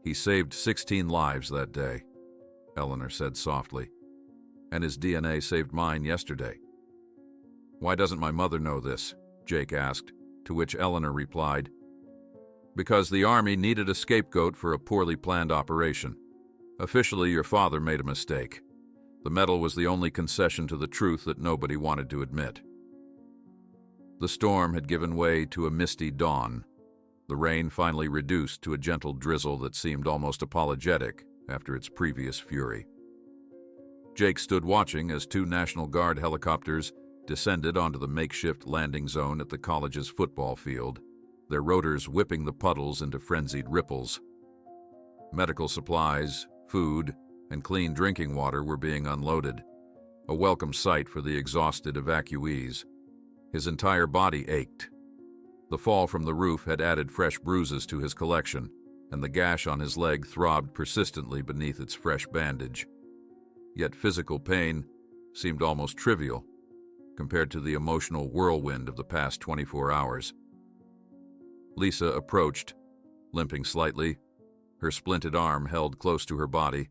He saved 16 lives that day," Eleanor said softly. "And his DNA saved mine yesterday." "Why doesn't my mother know this?" Jake asked, to which Eleanor replied, "Because the Army needed a scapegoat for a poorly planned operation. Officially, your father made a mistake. The medal was the only concession to the truth that nobody wanted to admit." The storm had given way to a misty dawn. The rain finally reduced to a gentle drizzle that seemed almost apologetic after its previous fury. Jake stood watching as 2 National Guard helicopters descended onto the makeshift landing zone at the college's football field, their rotors whipping the puddles into frenzied ripples. Medical supplies, food, and clean drinking water were being unloaded, a welcome sight for the exhausted evacuees. His entire body ached. The fall from the roof had added fresh bruises to his collection, and the gash on his leg throbbed persistently beneath its fresh bandage. Yet physical pain seemed almost trivial compared to the emotional whirlwind of the past 24 hours. Lisa approached, limping slightly, her splinted arm held close to her body.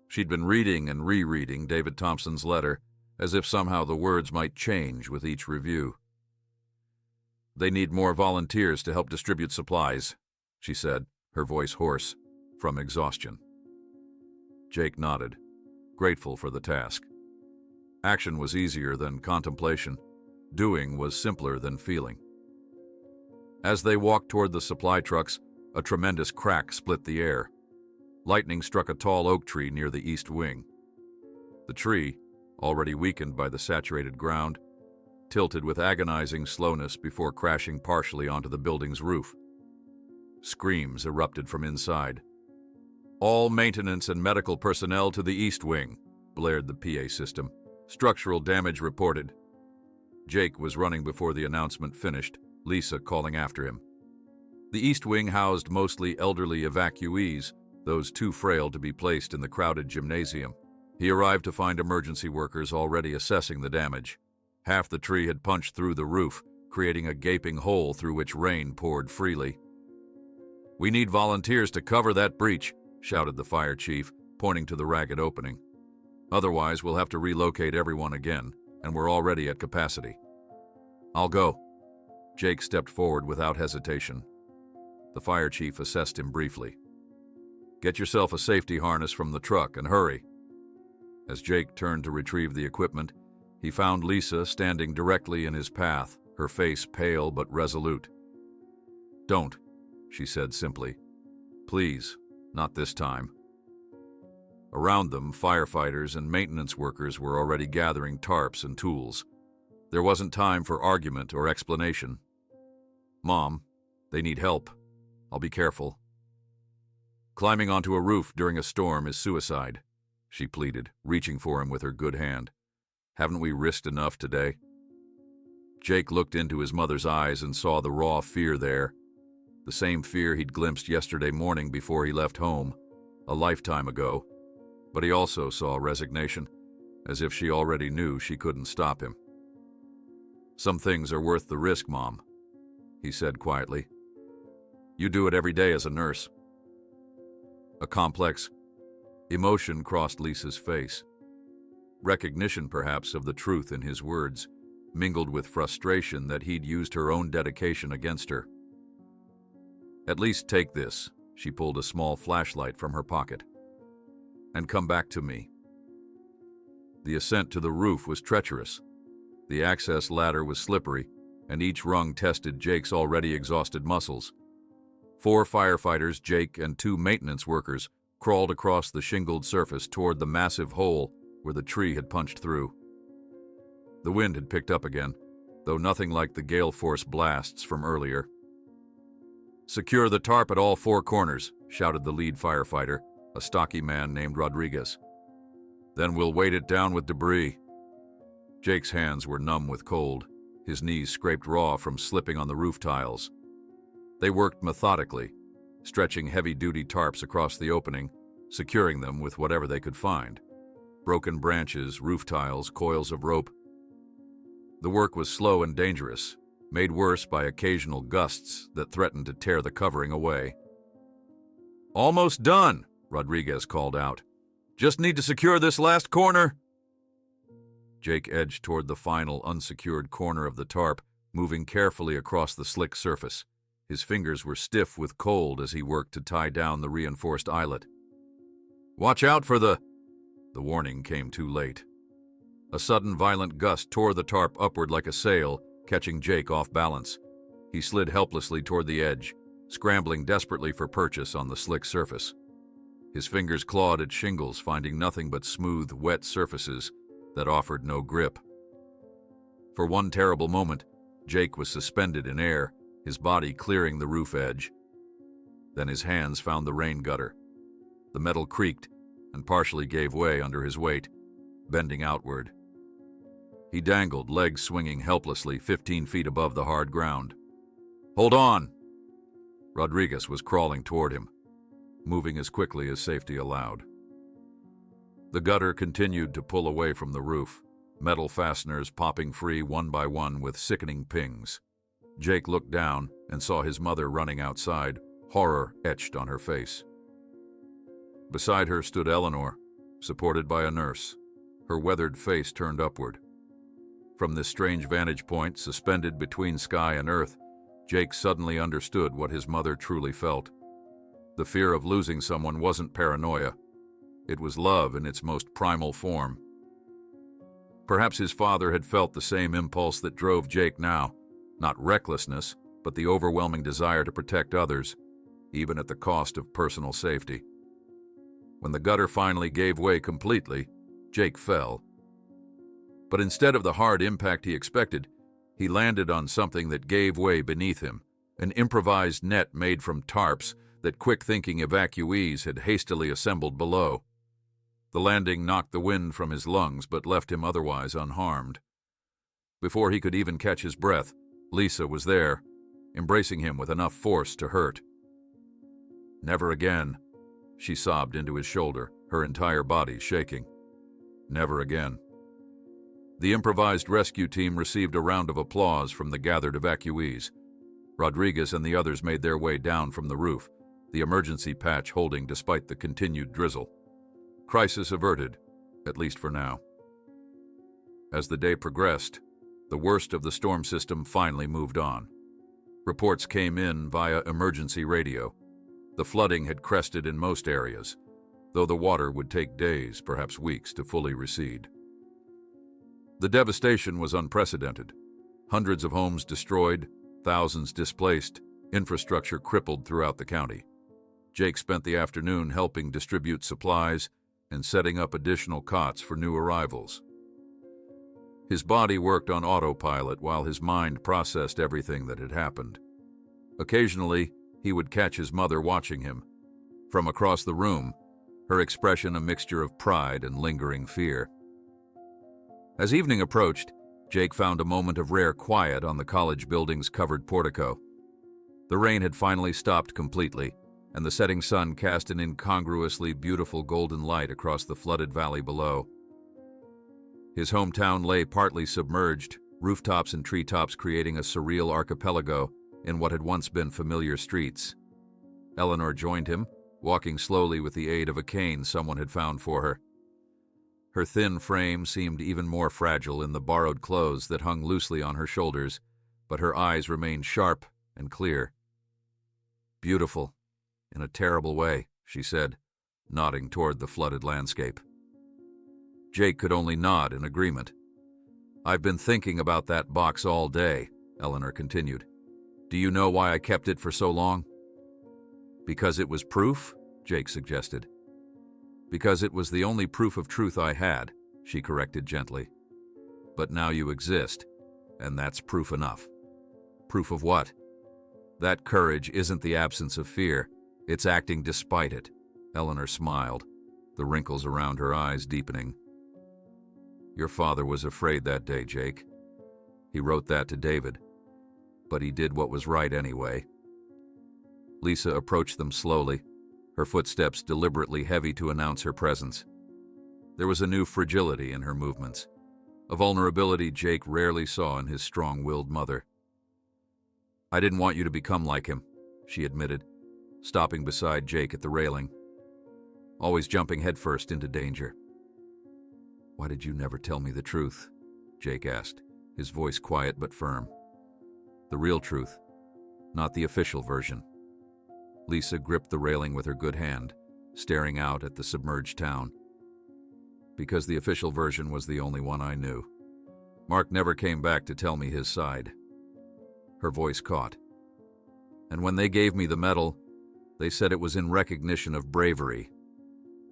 She'd been reading and rereading David Thompson's letter, as if somehow the words might change with each review. "They need more volunteers to help distribute supplies," she said, her voice hoarse from exhaustion. Jake nodded, grateful for the task. Action was easier than contemplation. Doing was simpler than feeling. As they walked toward the supply trucks, a tremendous crack split the air. Lightning struck a tall oak tree near the east wing. The tree, already weakened by the saturated ground, tilted with agonizing slowness before crashing partially onto the building's roof. Screams erupted from inside. "All maintenance and medical personnel to the east wing," blared the PA system. "Structural damage reported." Jake was running before the announcement finished, Lisa calling after him. The east wing housed mostly elderly evacuees, those too frail to be placed in the crowded gymnasium. He arrived to find emergency workers already assessing the damage. Half the tree had punched through the roof, creating a gaping hole through which rain poured freely. "We need volunteers to cover that breach," shouted the fire chief, pointing to the ragged opening. "Otherwise, we'll have to relocate everyone again, and we're already at capacity." "I'll go." Jake stepped forward without hesitation. The fire chief assessed him briefly. "Get yourself a safety harness from the truck and hurry." As Jake turned to retrieve the equipment, he found Lisa standing directly in his path, her face pale but resolute. "Don't," she said simply. "Please, not this time." Around them, firefighters and maintenance workers were already gathering tarps and tools. There wasn't time for argument or explanation. "Mom, they need help. I'll be careful." "Climbing onto a roof during a storm is suicide," she pleaded, reaching for him with her good hand. "Haven't we risked enough today?" Jake looked into his mother's eyes and saw the raw fear there, the same fear he'd glimpsed yesterday morning before he left home, a lifetime ago. But he also saw resignation, as if she already knew she couldn't stop him. "Some things are worth the risk, Mom," he said quietly. "You do it every day as a nurse." A complex emotion crossed Lisa's face. Recognition, perhaps, of the truth in his words, mingled with frustration that he'd used her own dedication against her. "At least take this," she pulled a small flashlight from her pocket, "and come back to me." The ascent to the roof was treacherous. The access ladder was slippery, and each rung tested Jake's already exhausted muscles. 4 firefighters, Jake, and 2 maintenance workers crawled across the shingled surface toward the massive hole where the tree had punched through. The wind had picked up again, though nothing like the gale-force blasts from earlier. "Secure the tarp at all 4 corners," shouted the lead firefighter, a stocky man named Rodriguez. "Then we'll weight it down with debris." Jake's hands were numb with cold, his knees scraped raw from slipping on the roof tiles. They worked methodically, stretching heavy-duty tarps across the opening, securing them with whatever they could find. Broken branches, roof tiles, coils of rope. The work was slow and dangerous, made worse by occasional gusts that threatened to tear the covering away. "Almost done," Rodriguez called out. "Just need to secure this last corner." Jake edged toward the final unsecured corner of the tarp, moving carefully across the slick surface. His fingers were stiff with cold as he worked to tie down the reinforced eyelet. "Watch out for the—" The warning came too late. A sudden violent gust tore the tarp upward like a sail, catching Jake off balance. He slid helplessly toward the edge, scrambling desperately for purchase on the slick surface. His fingers clawed at shingles, finding nothing but smooth, wet surfaces that offered no grip. For one terrible moment, Jake was suspended in air, his body clearing the roof edge. Then his hands found the rain gutter. The metal creaked and partially gave way under his weight, bending outward. He dangled, legs swinging helplessly 15 feet above the hard ground. "Hold on!" Rodriguez was crawling toward him, moving as quickly as safety allowed. The gutter continued to pull away from the roof, metal fasteners popping free one by one with sickening pings. Jake looked down and saw his mother running outside, horror etched on her face. Beside her stood Eleanor, supported by a nurse, her weathered face turned upward. From this strange vantage point, suspended between sky and earth, Jake suddenly understood what his mother truly felt. The fear of losing someone wasn't paranoia. It was love in its most primal form. Perhaps his father had felt the same impulse that drove Jake now, not recklessness, but the overwhelming desire to protect others, even at the cost of personal safety. When the gutter finally gave way completely, Jake fell. But instead of the hard impact he expected, he landed on something that gave way beneath him, an improvised net made from tarps that quick-thinking evacuees had hastily assembled below. The landing knocked the wind from his lungs but left him otherwise unharmed. Before he could even catch his breath, Lisa was there, embracing him with enough force to hurt. "Never again," she sobbed into his shoulder, her entire body shaking. "Never again." The improvised rescue team received a round of applause from the gathered evacuees. Rodriguez and the others made their way down from the roof, the emergency patch holding despite the continued drizzle. Crisis averted, at least for now. As the day progressed, the worst of the storm system finally moved on. Reports came in via emergency radio. The flooding had crested in most areas, though the water would take days, perhaps weeks, to fully recede. The devastation was unprecedented. Hundreds of homes destroyed, thousands displaced, infrastructure crippled throughout the county. Jake spent the afternoon helping distribute supplies, and setting up additional cots for new arrivals. His body worked on autopilot while his mind processed everything that had happened. Occasionally, he would catch his mother watching him. From across the room, her expression a mixture of pride and lingering fear. As evening approached, Jake found a moment of rare quiet on the college building's covered portico. The rain had finally stopped completely, and the setting sun cast an incongruously beautiful golden light across the flooded valley below. His hometown lay partly submerged, rooftops and treetops creating a surreal archipelago in what had once been familiar streets. Eleanor joined him, walking slowly with the aid of a cane someone had found for her. Her thin frame seemed even more fragile in the borrowed clothes that hung loosely on her shoulders, but her eyes remained sharp and clear. "Beautiful, in a terrible way," she said, nodding toward the flooded landscape. Jake could only nod in agreement. "I've been thinking about that box all day," Eleanor continued. "Do you know why I kept it for so long?" "Because it was proof?" Jake suggested. "Because it was the only proof of truth I had," she corrected gently. "But now you exist, and that's proof enough." "Proof of what?" "That courage isn't the absence of fear. It's acting despite it." Eleanor smiled, the wrinkles around her eyes deepening. "Your father was afraid that day, Jake. He wrote that to David. But he did what was right anyway." Lisa approached them slowly, her footsteps deliberately heavy to announce her presence. There was a new fragility in her movements, a vulnerability Jake rarely saw in his strong-willed mother. "I didn't want you to become like him," she admitted, stopping beside Jake at the railing. "Always jumping headfirst into danger." "Why did you never tell me the truth?" Jake asked, his voice quiet but firm. "The real truth, not the official version." Lisa gripped the railing with her good hand, staring out at the submerged town. "Because the official version was the only one I knew. Mark never came back to tell me his side." Her voice caught. "And when they gave me the medal, they said it was in recognition of bravery,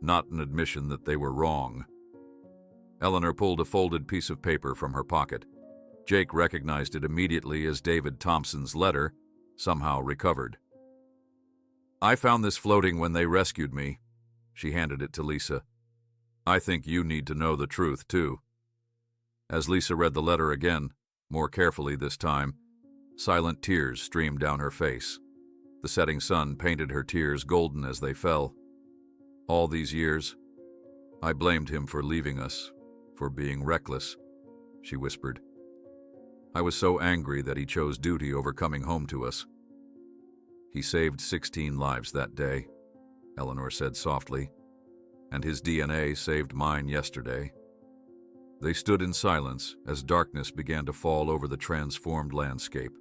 not an admission that they were wrong." Eleanor pulled a folded piece of paper from her pocket. Jake recognized it immediately as David Thompson's letter, somehow recovered. "I found this floating when they rescued me." She handed it to Lisa. "I think you need to know the truth, too." As Lisa read the letter again, more carefully this time, silent tears streamed down her face. The setting sun painted her tears golden as they fell. "All these years, I blamed him for leaving us, for being reckless," she whispered. "I was so angry that he chose duty over coming home to us." "He saved 16 lives that day," Eleanor said softly, "and his DNA saved mine yesterday." They stood in silence as darkness began to fall over the transformed landscape.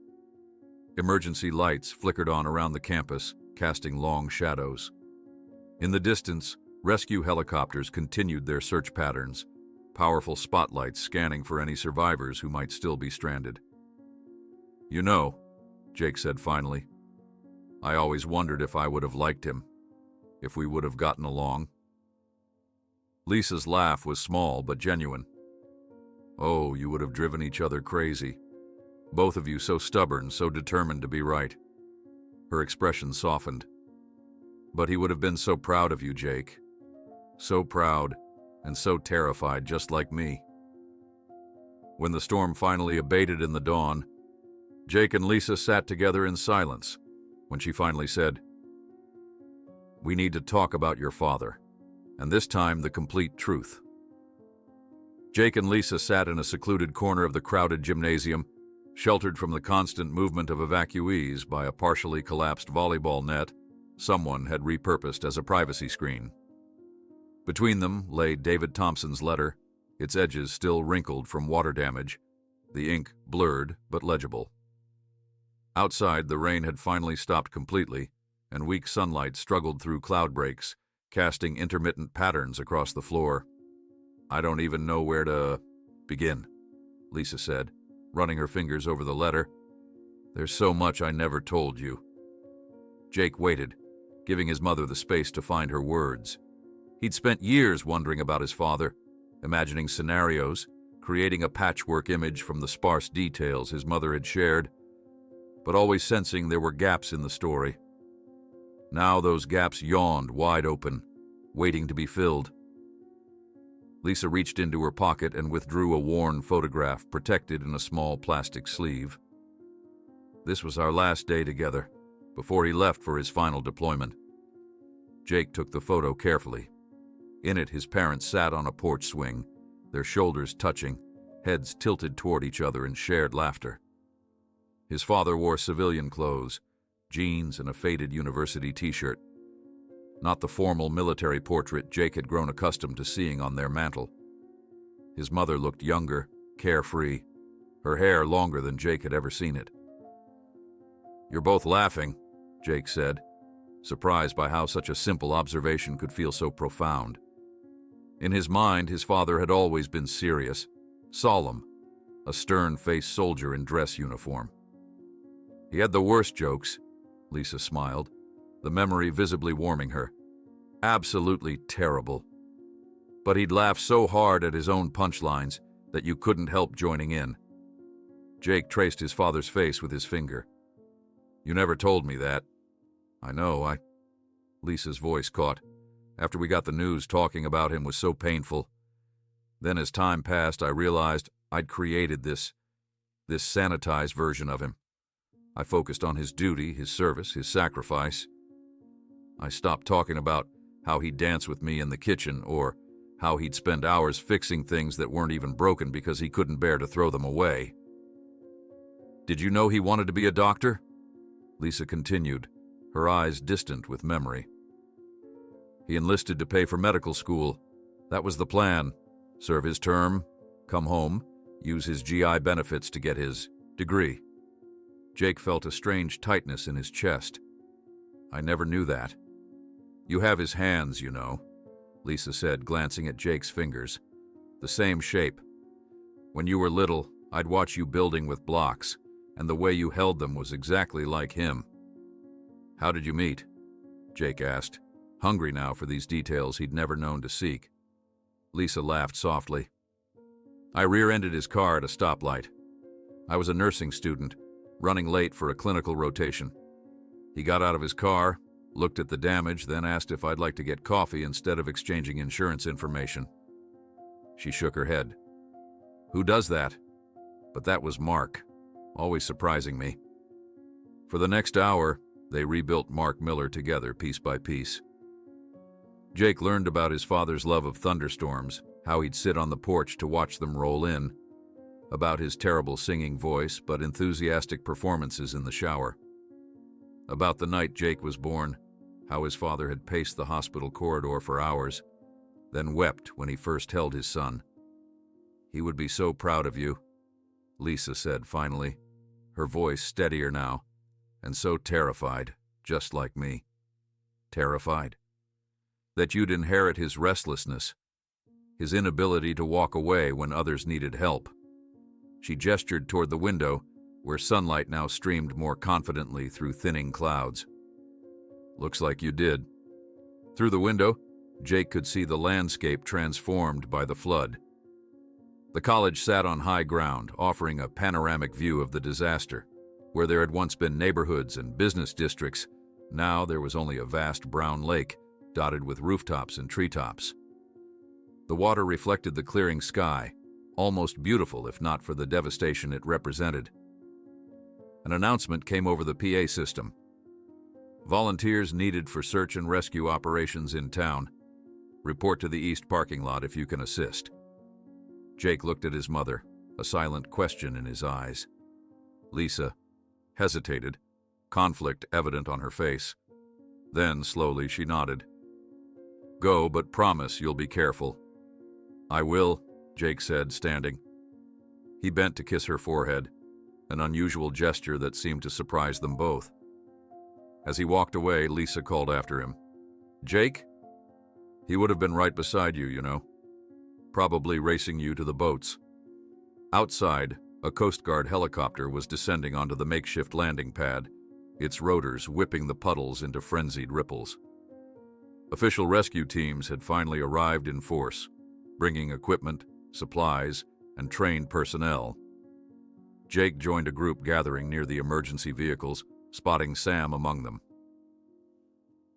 Emergency lights flickered on around the campus, casting long shadows. In the distance, rescue helicopters continued their search patterns, powerful spotlights scanning for any survivors who might still be stranded. "You know," Jake said finally, "I always wondered if I would have liked him, if we would have gotten along." Lisa's laugh was small but genuine. "Oh, you would have driven each other crazy. Both of you so stubborn, so determined to be right." Her expression softened. "But he would have been so proud of you, Jake. So proud and so terrified, just like me." When the storm finally abated in the dawn, Jake and Lisa sat together in silence. When she finally said, "We need to talk about your father, and this time the complete truth." Jake and Lisa sat in a secluded corner of the crowded gymnasium, sheltered from the constant movement of evacuees by a partially collapsed volleyball net someone had repurposed as a privacy screen. Between them lay David Thompson's letter, its edges still wrinkled from water damage, the ink blurred but legible. Outside, the rain had finally stopped completely, and weak sunlight struggled through cloud breaks, casting intermittent patterns across the floor. "I don't even know where to begin," Lisa said, running her fingers over the letter. "There's so much I never told you." Jake waited, giving his mother the space to find her words. He'd spent years wondering about his father, imagining scenarios, creating a patchwork image from the sparse details his mother had shared, but always sensing there were gaps in the story. Now those gaps yawned wide open, waiting to be filled. Lisa reached into her pocket and withdrew a worn photograph protected in a small plastic sleeve. This was our last day together, before he left for his final deployment. Jake took the photo carefully. In it, his parents sat on a porch swing, their shoulders touching, heads tilted toward each other in shared laughter. His father wore civilian clothes, jeans and a faded university t-shirt. Not the formal military portrait Jake had grown accustomed to seeing on their mantel. His mother looked younger, carefree, her hair longer than Jake had ever seen it. "You're both laughing," Jake said, surprised by how such a simple observation could feel so profound. In his mind, his father had always been serious, solemn, a stern-faced soldier in dress uniform. He had the worst jokes, Lisa smiled, the memory visibly warming her. Absolutely terrible. But he'd laugh so hard at his own punchlines that you couldn't help joining in. Jake traced his father's face with his finger. "You never told me that." "I know, Lisa's voice caught. After we got the news, talking about him was so painful. Then as time passed, I realized I'd created this sanitized version of him. I focused on his duty, his service, his sacrifice. I stopped talking about how he'd dance with me in the kitchen or how he'd spend hours fixing things that weren't even broken because he couldn't bear to throw them away." "Did you know he wanted to be a doctor?" Lisa continued, her eyes distant with memory. "He enlisted to pay for medical school. That was the plan. Serve his term, come home, use his GI benefits to get his degree." Jake felt a strange tightness in his chest. "I never knew that." "You have his hands, you know," Lisa said, glancing at Jake's fingers. "The same shape. When you were little, I'd watch you building with blocks, and the way you held them was exactly like him." "How did you meet?" Jake asked, hungry now for these details he'd never known to seek. Lisa laughed softly. "I rear-ended his car at a stoplight. I was a nursing student, running late for a clinical rotation. He got out of his car, looked at the damage, then asked if I'd like to get coffee instead of exchanging insurance information." She shook her head. "Who does that?" But that was Mark, always surprising me. For the next hour, they rebuilt Mark Miller together piece by piece. Jake learned about his father's love of thunderstorms, how he'd sit on the porch to watch them roll in, about his terrible singing voice but enthusiastic performances in the shower, about the night Jake was born, how his father had paced the hospital corridor for hours, then wept when he first held his son. "He would be so proud of you," Lisa said finally, her voice steadier now, "and so terrified, just like me." "Terrified?" "That you'd inherit his restlessness, his inability to walk away when others needed help." She gestured toward the window, where sunlight now streamed more confidently through thinning clouds. "Looks like you did." Through the window, Jake could see the landscape transformed by the flood. The college sat on high ground, offering a panoramic view of the disaster. Where there had once been neighborhoods and business districts, now there was only a vast brown lake, dotted with rooftops and treetops. The water reflected the clearing sky, almost beautiful if not for the devastation it represented. An announcement came over the PA system. "Volunteers needed for search and rescue operations in town. Report to the east parking lot if you can assist." Jake looked at his mother, a silent question in his eyes. Lisa hesitated, conflict evident on her face. Then, slowly, she nodded. "Go, but promise you'll be careful." "I will," Jake said, standing. He bent to kiss her forehead, an unusual gesture that seemed to surprise them both. As he walked away, Lisa called after him. "Jake?" "He would have been right beside you, you know. Probably racing you to the boats." Outside, a Coast Guard helicopter was descending onto the makeshift landing pad, its rotors whipping the puddles into frenzied ripples. Official rescue teams had finally arrived in force, bringing equipment, supplies, and trained personnel. Jake joined a group gathering near the emergency vehicles, spotting Sam among them.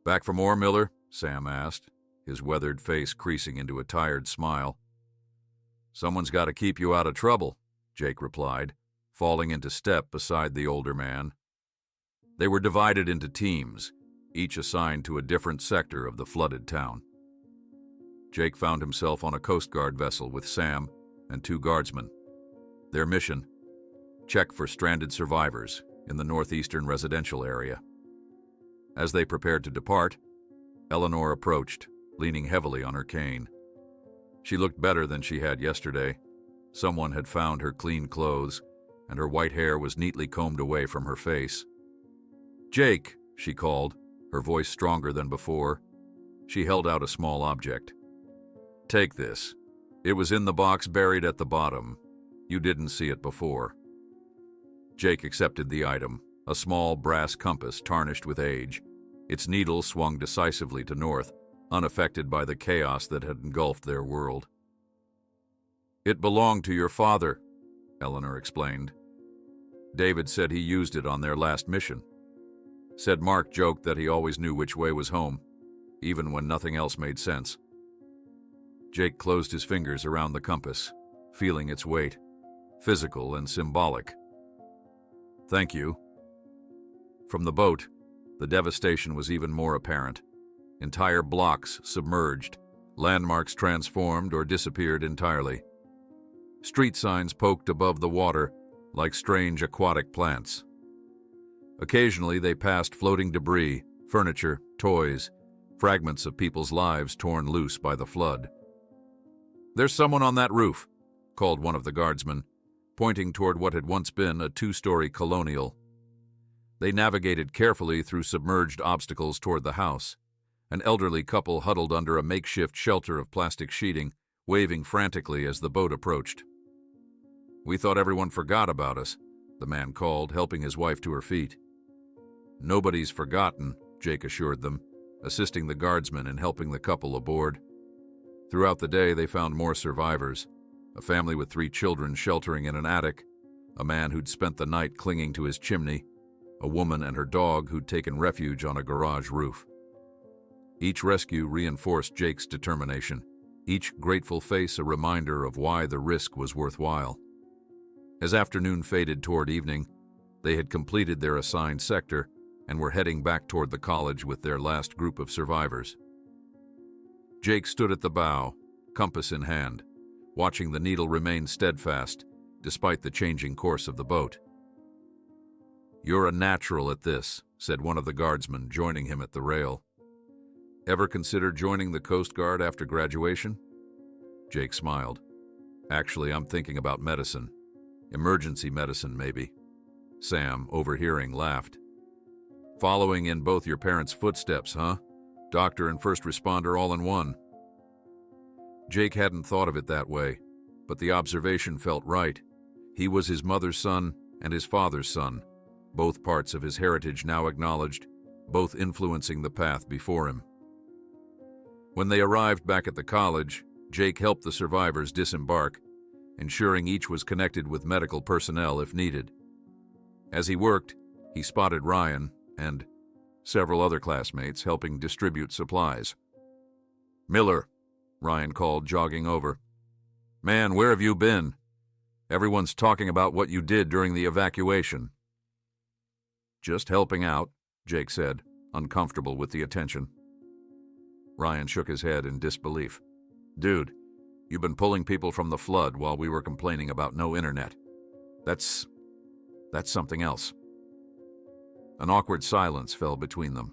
"Back for more, Miller?" Sam asked, his weathered face creasing into a tired smile. "Someone's got to keep you out of trouble," Jake replied, falling into step beside the older man. They were divided into teams, each assigned to a different sector of the flooded town. Jake found himself on a Coast Guard vessel with Sam and 2 guardsmen. Their mission: check for stranded survivors in the northeastern residential area. As they prepared to depart, Eleanor approached, leaning heavily on her cane. She looked better than she had yesterday. Someone had found her clean clothes, and her white hair was neatly combed away from her face. "Jake," she called, her voice stronger than before. She held out a small object. "Take this. It was in the box buried at the bottom. You didn't see it before." Jake accepted the item, a small brass compass tarnished with age. Its needle swung decisively to north, unaffected by the chaos that had engulfed their world. "It belonged to your father," Eleanor explained. "David said he used it on their last mission. Said Mark joked that he always knew which way was home, even when nothing else made sense." Jake closed his fingers around the compass, feeling its weight, physical and symbolic. "Thank you." From the boat, the devastation was even more apparent. Entire blocks submerged, landmarks transformed or disappeared entirely. Street signs poked above the water like strange aquatic plants. Occasionally they passed floating debris, furniture, toys, fragments of people's lives torn loose by the flood. "There's someone on that roof," called one of the guardsmen, pointing toward what had once been a 2-story colonial. They navigated carefully through submerged obstacles toward the house. An elderly couple huddled under a makeshift shelter of plastic sheeting, waving frantically as the boat approached. "We thought everyone forgot about us," the man called, helping his wife to her feet. "Nobody's forgotten," Jake assured them, assisting the guardsmen in helping the couple aboard. Throughout the day, they found more survivors: a family with 3 children sheltering in an attic, a man who'd spent the night clinging to his chimney, a woman and her dog who'd taken refuge on a garage roof. Each rescue reinforced Jake's determination, each grateful face a reminder of why the risk was worthwhile. As afternoon faded toward evening, they had completed their assigned sector and were heading back toward the college with their last group of survivors. Jake stood at the bow, compass in hand, watching the needle remain steadfast despite the changing course of the boat. "You're a natural at this," said one of the guardsmen, joining him at the rail. "Ever consider joining the Coast Guard after graduation?" Jake smiled. "Actually, I'm thinking about medicine. Emergency medicine, maybe." Sam, overhearing, laughed. "Following in both your parents' footsteps, huh? Doctor and first responder all in one." Jake hadn't thought of it that way, but the observation felt right. He was his mother's son and his father's son, both parts of his heritage now acknowledged, both influencing the path before him. When they arrived back at the college, Jake helped the survivors disembark, ensuring each was connected with medical personnel if needed. As he worked, he spotted Ryan and several other classmates helping distribute supplies. "Miller," Ryan called, jogging over. "Man, where have you been? Everyone's talking about what you did during the evacuation." "Just helping out," Jake said, uncomfortable with the attention. Ryan shook his head in disbelief. "Dude, you've been pulling people from the flood while we were complaining about no internet. That's something else." An awkward silence fell between them,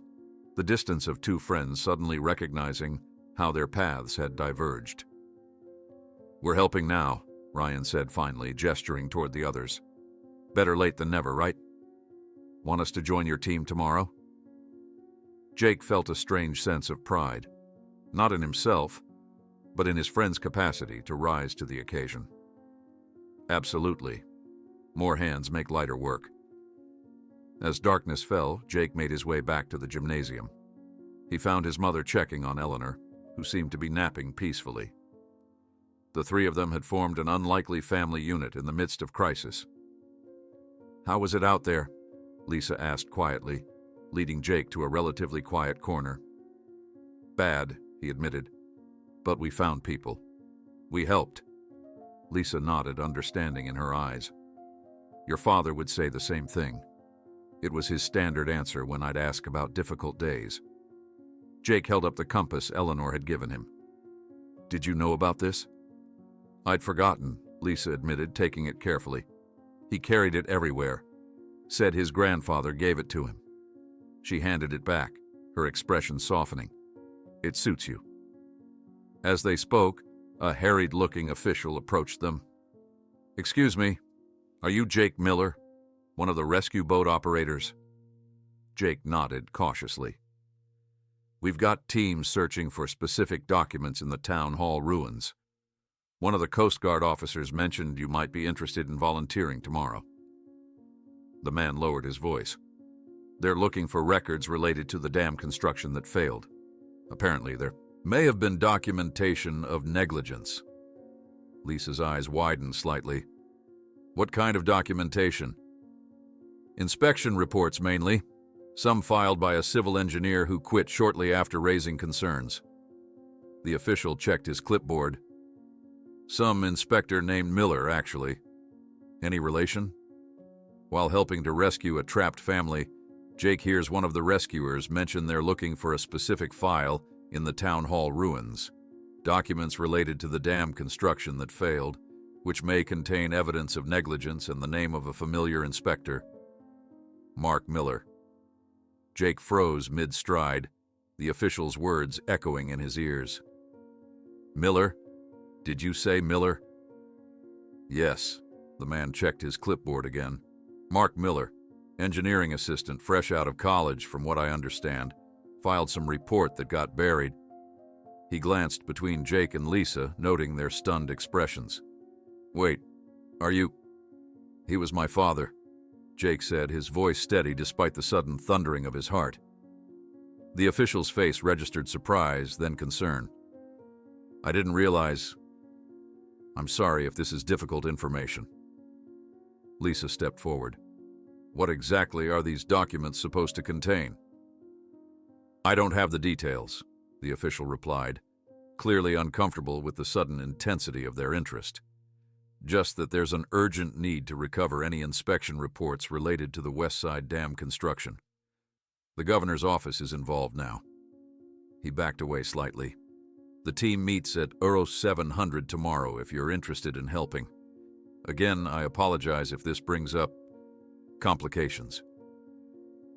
the distance of 2 friends suddenly recognizing how their paths had diverged. "We're helping now," Ryan said finally, gesturing toward the others. "Better late than never, right? Want us to join your team tomorrow?" Jake felt a strange sense of pride, not in himself, but in his friend's capacity to rise to the occasion. "Absolutely. More hands make lighter work." As darkness fell, Jake made his way back to the gymnasium. He found his mother checking on Eleanor, who seemed to be napping peacefully. The three of them had formed an unlikely family unit in the midst of crisis. "How was it out there?" Lisa asked quietly, leading Jake to a relatively quiet corner. "Bad," he admitted, "but we found people. We helped." Lisa nodded, understanding in her eyes. "Your father would say the same thing." It was his standard answer when I'd ask about difficult days. Jake held up the compass Eleanor had given him. "Did you know about this?" "I'd forgotten," Lisa admitted, taking it carefully. "He carried it everywhere. Said his grandfather gave it to him." She handed it back, her expression softening. "It suits you." As they spoke, a harried-looking official approached them. "Excuse me, are you Jake Miller, one of the rescue boat operators?" Jake nodded cautiously. "We've got teams searching for specific documents in the town hall ruins. One of the Coast Guard officers mentioned you might be interested in volunteering tomorrow." The man lowered his voice. "They're looking for records related to the dam construction that failed. Apparently, there may have been documentation of negligence." Lisa's eyes widened slightly. "What kind of documentation?" "Inspection reports, mainly. Some filed by a civil engineer who quit shortly after raising concerns." The official checked his clipboard. "Some inspector named Miller, actually. Any relation?" While helping to rescue a trapped family, Jake hears one of the rescuers mention they're looking for a specific file in the town hall ruins, documents related to the dam construction that failed, which may contain evidence of negligence and the name of a familiar inspector. Mark Miller. Jake froze mid-stride, the official's words echoing in his ears. "Miller? Did you say Miller?" "Yes." The man checked his clipboard again. "Mark Miller, engineering assistant, fresh out of college, from what I understand. Filed some report that got buried." He glanced between Jake and Lisa, noting their stunned expressions. "Wait, are you—" "He was my father," Jake said, his voice steady despite the sudden thundering of his heart. The official's face registered surprise, then concern. "I didn't realize. I'm sorry if this is difficult information." Lisa stepped forward. "What exactly are these documents supposed to contain?" "I don't have the details," the official replied, clearly uncomfortable with the sudden intensity of their interest. "Just that there's an urgent need to recover any inspection reports related to the West Side Dam construction. The governor's office is involved now." He backed away slightly. "The team meets at Euro 700 tomorrow if you're interested in helping. Again, I apologize if this brings up complications."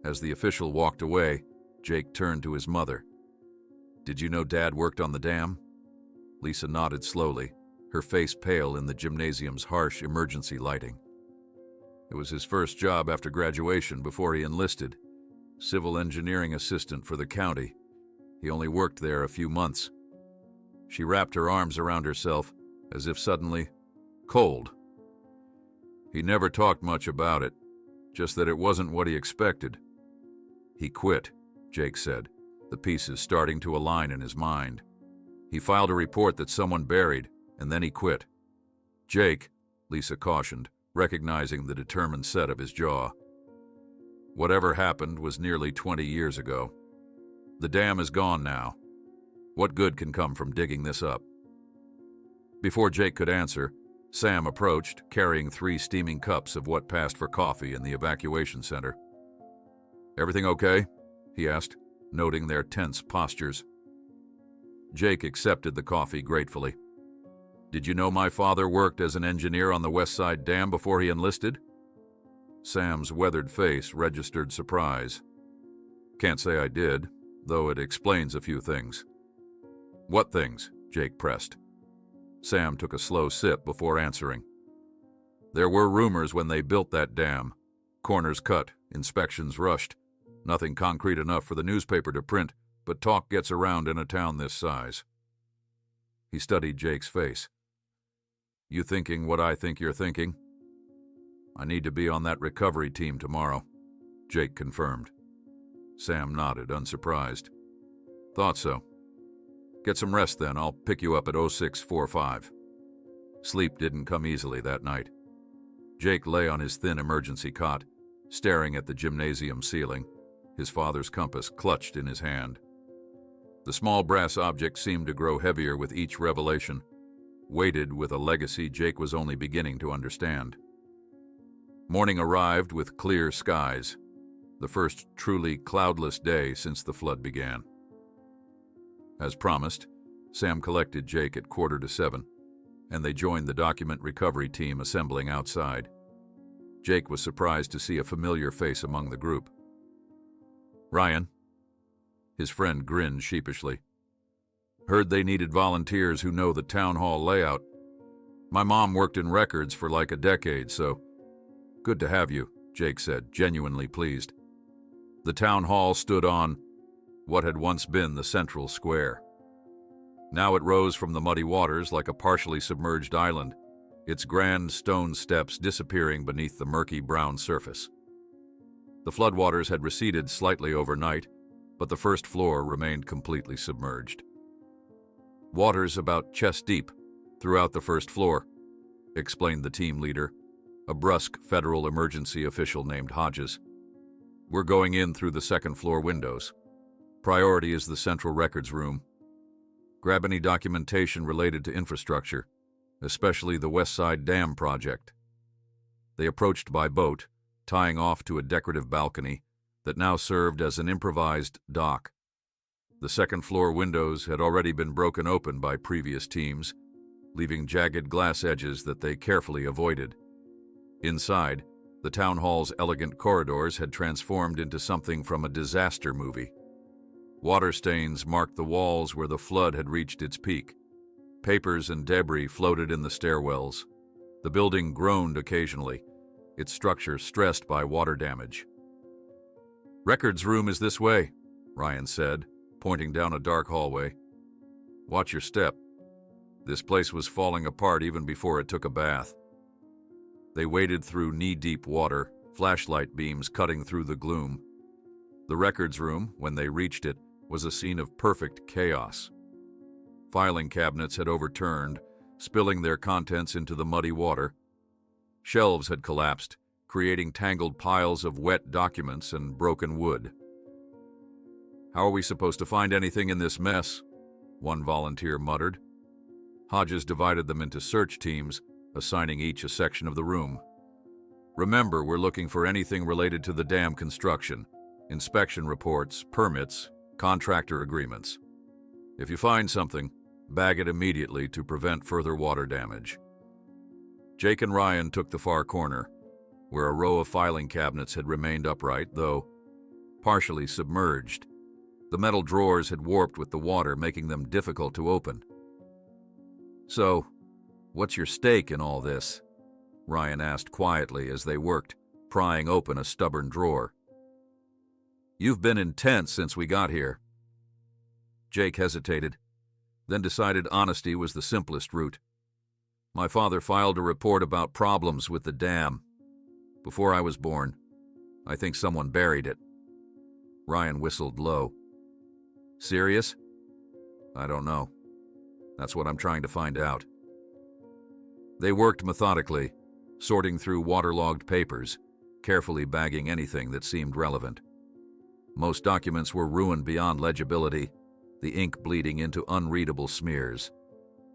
As the official walked away, Jake turned to his mother. "Did you know Dad worked on the dam?" Lisa nodded slowly, her face pale in the gymnasium's harsh emergency lighting. "It was his first job after graduation before he enlisted. Civil engineering assistant for the county. He only worked there a few months." She wrapped her arms around herself, as if suddenly cold. "He never talked much about it, just that it wasn't what he expected." "He quit," Jake said, the pieces starting to align in his mind. "He filed a report that someone buried, and then he quit." "Jake," Lisa cautioned, recognizing the determined set of his jaw. "Whatever happened was nearly 20 years ago. The dam is gone now. What good can come from digging this up?" Before Jake could answer, Sam approached, carrying 3 steaming cups of what passed for coffee in the evacuation center. "Everything okay?" he asked, noting their tense postures. Jake accepted the coffee gratefully. "Did you know my father worked as an engineer on the West Side Dam before he enlisted?" Sam's weathered face registered surprise. "Can't say I did, though it explains a few things." "What things?" Jake pressed. Sam took a slow sip before answering. "There were rumors when they built that dam. Corners cut, inspections rushed. Nothing concrete enough for the newspaper to print, but talk gets around in a town this size." He studied Jake's face. "You thinking what I think you're thinking?" "I need to be on that recovery team tomorrow," Jake confirmed. Sam nodded, unsurprised. Thought so. Get some rest then. I'll pick you up at 0645. Sleep didn't come easily that night. Jake lay on his thin emergency cot, staring at the gymnasium ceiling, his father's compass clutched in his hand. The small brass object seemed to grow heavier with each revelation, weighted with a legacy Jake was only beginning to understand. Morning arrived with clear skies, the first truly cloudless day since the flood began. As promised, Sam collected Jake at 6:45, and they joined the document recovery team assembling outside. Jake was surprised to see a familiar face among the group. "Ryan." His friend grinned sheepishly. "Heard they needed volunteers who know the town hall layout. My mom worked in records for like a decade, so good to have you," Jake said, genuinely pleased. The town hall stood on what had once been the central square. Now it rose from the muddy waters like a partially submerged island, its grand stone steps disappearing beneath the murky brown surface. The floodwaters had receded slightly overnight, but the first floor remained completely submerged. "Water's about chest deep throughout the first floor," explained the team leader, a brusque federal emergency official named Hodges. "We're going in through the second-floor windows. Priority is the central records room. Grab any documentation related to infrastructure, especially the West Side Dam project." They approached by boat, tying off to a decorative balcony that now served as an improvised dock. The second-floor windows had already been broken open by previous teams, leaving jagged glass edges that they carefully avoided. Inside, the town hall's elegant corridors had transformed into something from a disaster movie. Water stains marked the walls where the flood had reached its peak. Papers and debris floated in the stairwells. The building groaned occasionally, its structure stressed by water damage. "Records room is this way," Ryan said, pointing down a dark hallway. "Watch your step. This place was falling apart even before it took a bath." They waded through knee-deep water, flashlight beams cutting through the gloom. The records room, when they reached it, was a scene of perfect chaos. Filing cabinets had overturned, spilling their contents into the muddy water. Shelves had collapsed, creating tangled piles of wet documents and broken wood. "How are we supposed to find anything in this mess?" one volunteer muttered. Hodges divided them into search teams, assigning each a section of the room. "Remember, we're looking for anything related to the dam construction, inspection reports, permits, contractor agreements. If you find something, bag it immediately to prevent further water damage." Jake and Ryan took the far corner, where a row of filing cabinets had remained upright, though partially submerged. The metal drawers had warped with the water, making them difficult to open. "So, what's your stake in all this?" Ryan asked quietly as they worked, prying open a stubborn drawer. "You've been intense since we got here." Jake hesitated, then decided honesty was the simplest route. "My father filed a report about problems with the dam. Before I was born, I think someone buried it." Ryan whistled low. "Serious?" "I don't know. That's what I'm trying to find out." They worked methodically, sorting through waterlogged papers, carefully bagging anything that seemed relevant. Most documents were ruined beyond legibility, the ink bleeding into unreadable smears.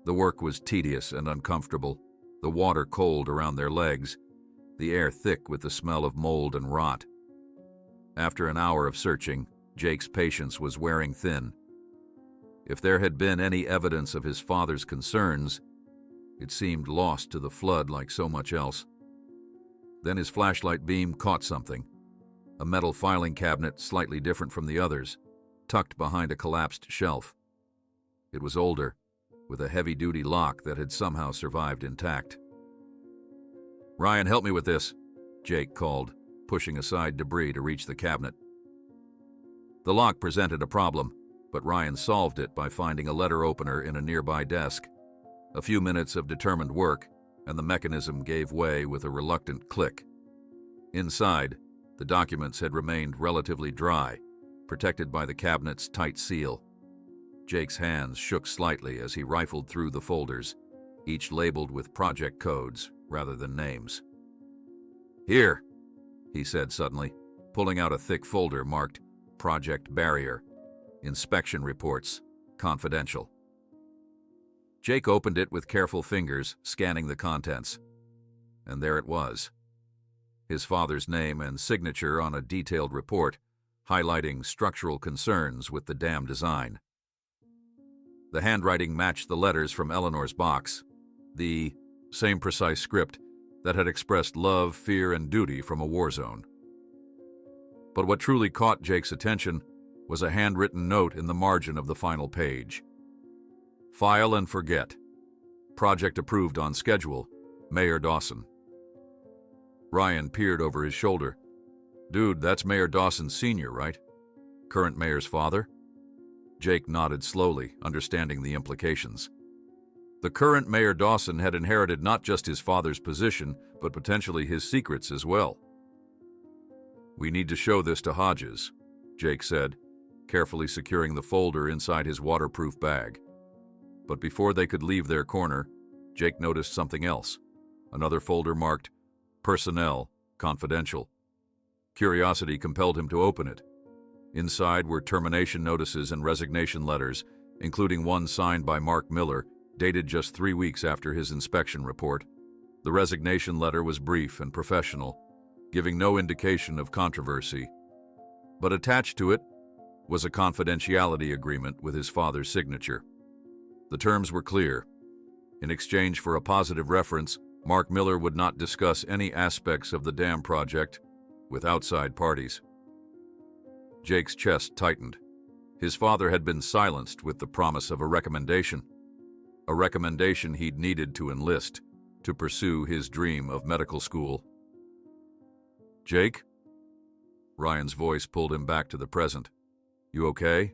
The work was tedious and uncomfortable, the water cold around their legs, the air thick with the smell of mold and rot. After an hour of searching, Jake's patience was wearing thin. If there had been any evidence of his father's concerns, it seemed lost to the flood like so much else. Then his flashlight beam caught something. A metal filing cabinet slightly different from the others, tucked behind a collapsed shelf. It was older, with a heavy-duty lock that had somehow survived intact. "Ryan, help me with this," Jake called, pushing aside debris to reach the cabinet. The lock presented a problem, but Ryan solved it by finding a letter opener in a nearby desk. A few minutes of determined work, and the mechanism gave way with a reluctant click. Inside, the documents had remained relatively dry, protected by the cabinet's tight seal. Jake's hands shook slightly as he rifled through the folders, each labeled with project codes rather than names. "Here," he said suddenly, pulling out a thick folder marked Project Barrier, Inspection Reports, Confidential. Jake opened it with careful fingers, scanning the contents. And there it was. His father's name and signature on a detailed report, highlighting structural concerns with the dam design. The handwriting matched the letters from Eleanor's box, the same precise script that had expressed love, fear, and duty from a war zone. But what truly caught Jake's attention was a handwritten note in the margin of the final page. "File and forget. Project approved on schedule. Mayor Dawson." Ryan peered over his shoulder. "Dude, that's Mayor Dawson Sr., right? Current mayor's father?" Jake nodded slowly, understanding the implications. The current Mayor Dawson had inherited not just his father's position, but potentially his secrets as well. "We need to show this to Hodges," Jake said, carefully securing the folder inside his waterproof bag. But before they could leave their corner, Jake noticed something else. Another folder marked Personnel, Confidential. Curiosity compelled him to open it. Inside were termination notices and resignation letters, including one signed by Mark Miller, dated just 3 weeks after his inspection report. The resignation letter was brief and professional, giving no indication of controversy. But attached to it was a confidentiality agreement with his father's signature. The terms were clear. In exchange for a positive reference, Mark Miller would not discuss any aspects of the dam project with outside parties. Jake's chest tightened. His father had been silenced with the promise of a recommendation he'd needed to enlist to pursue his dream of medical school. "Jake?" Ryan's voice pulled him back to the present. "You okay?"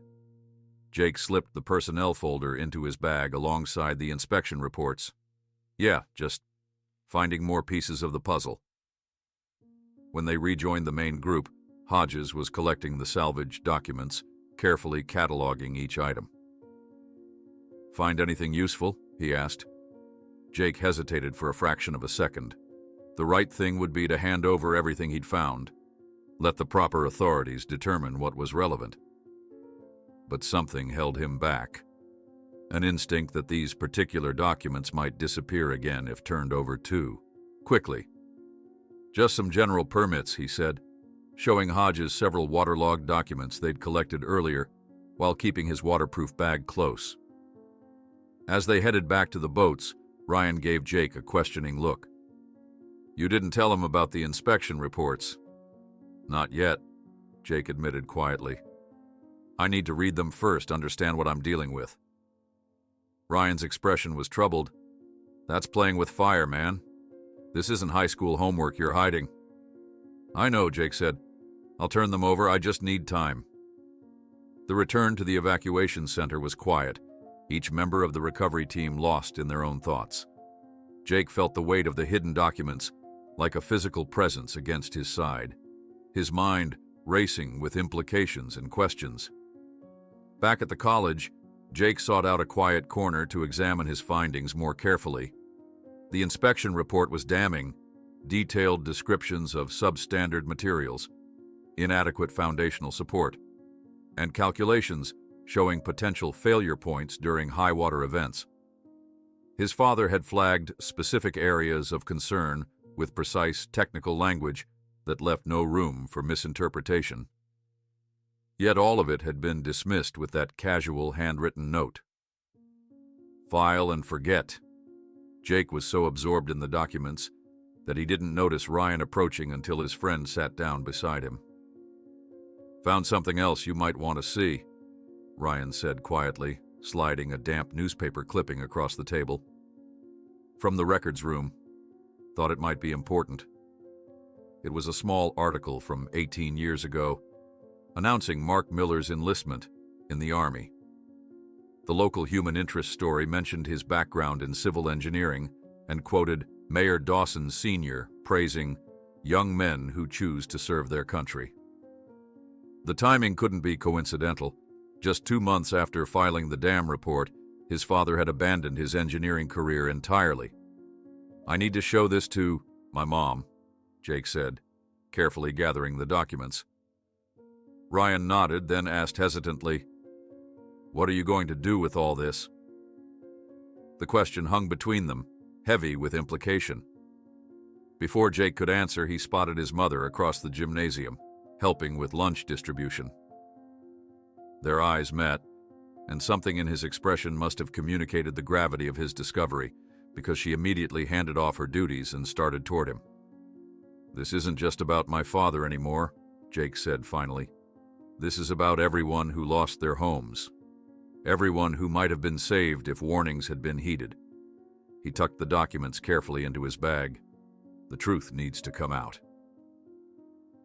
Jake slipped the personnel folder into his bag alongside the inspection reports. "Yeah, just finding more pieces of the puzzle." When they rejoined the main group, Hodges was collecting the salvaged documents, carefully cataloging each item. "Find anything useful?" he asked. Jake hesitated for a fraction of a second. The right thing would be to hand over everything he'd found. Let the proper authorities determine what was relevant. But something held him back. An instinct that these particular documents might disappear again if turned over too quickly. "Just some general permits," he said, showing Hodges several waterlogged documents they'd collected earlier while keeping his waterproof bag close. As they headed back to the boats, Ryan gave Jake a questioning look. "You didn't tell him about the inspection reports." "Not yet," Jake admitted quietly. "I need to read them first, understand what I'm dealing with." Ryan's expression was troubled. "That's playing with fire, man. This isn't high school homework you're hiding." "I know," Jake said. "I'll turn them over, I just need time." The return to the evacuation center was quiet, each member of the recovery team lost in their own thoughts. Jake felt the weight of the hidden documents, like a physical presence against his side, his mind racing with implications and questions. Back at the college, Jake sought out a quiet corner to examine his findings more carefully. The inspection report was damning, detailed descriptions of substandard materials, inadequate foundational support, and calculations showing potential failure points during high-water events. His father had flagged specific areas of concern with precise technical language that left no room for misinterpretation. Yet all of it had been dismissed with that casual handwritten note. "File and forget." Jake was so absorbed in the documents that he didn't notice Ryan approaching until his friend sat down beside him. "Found something else you might want to see," Ryan said quietly, sliding a damp newspaper clipping across the table. "From the records room. Thought it might be important." It was a small article from 18 years ago, announcing Mark Miller's enlistment in the Army. The local human interest story mentioned his background in civil engineering and quoted Mayor Dawson Sr. praising young men who choose to serve their country. The timing couldn't be coincidental. Just 2 months after filing the dam report, his father had abandoned his engineering career entirely. "I need to show this to my mom," Jake said, carefully gathering the documents. Ryan nodded, then asked hesitantly, "What are you going to do with all this?" The question hung between them, heavy with implication. Before Jake could answer, he spotted his mother across the gymnasium, helping with lunch distribution. Their eyes met, and something in his expression must have communicated the gravity of his discovery, because she immediately handed off her duties and started toward him. "This isn't just about my father anymore," Jake said finally. "This is about everyone who lost their homes. Everyone who might have been saved if warnings had been heeded." He tucked the documents carefully into his bag. The truth needs to come out.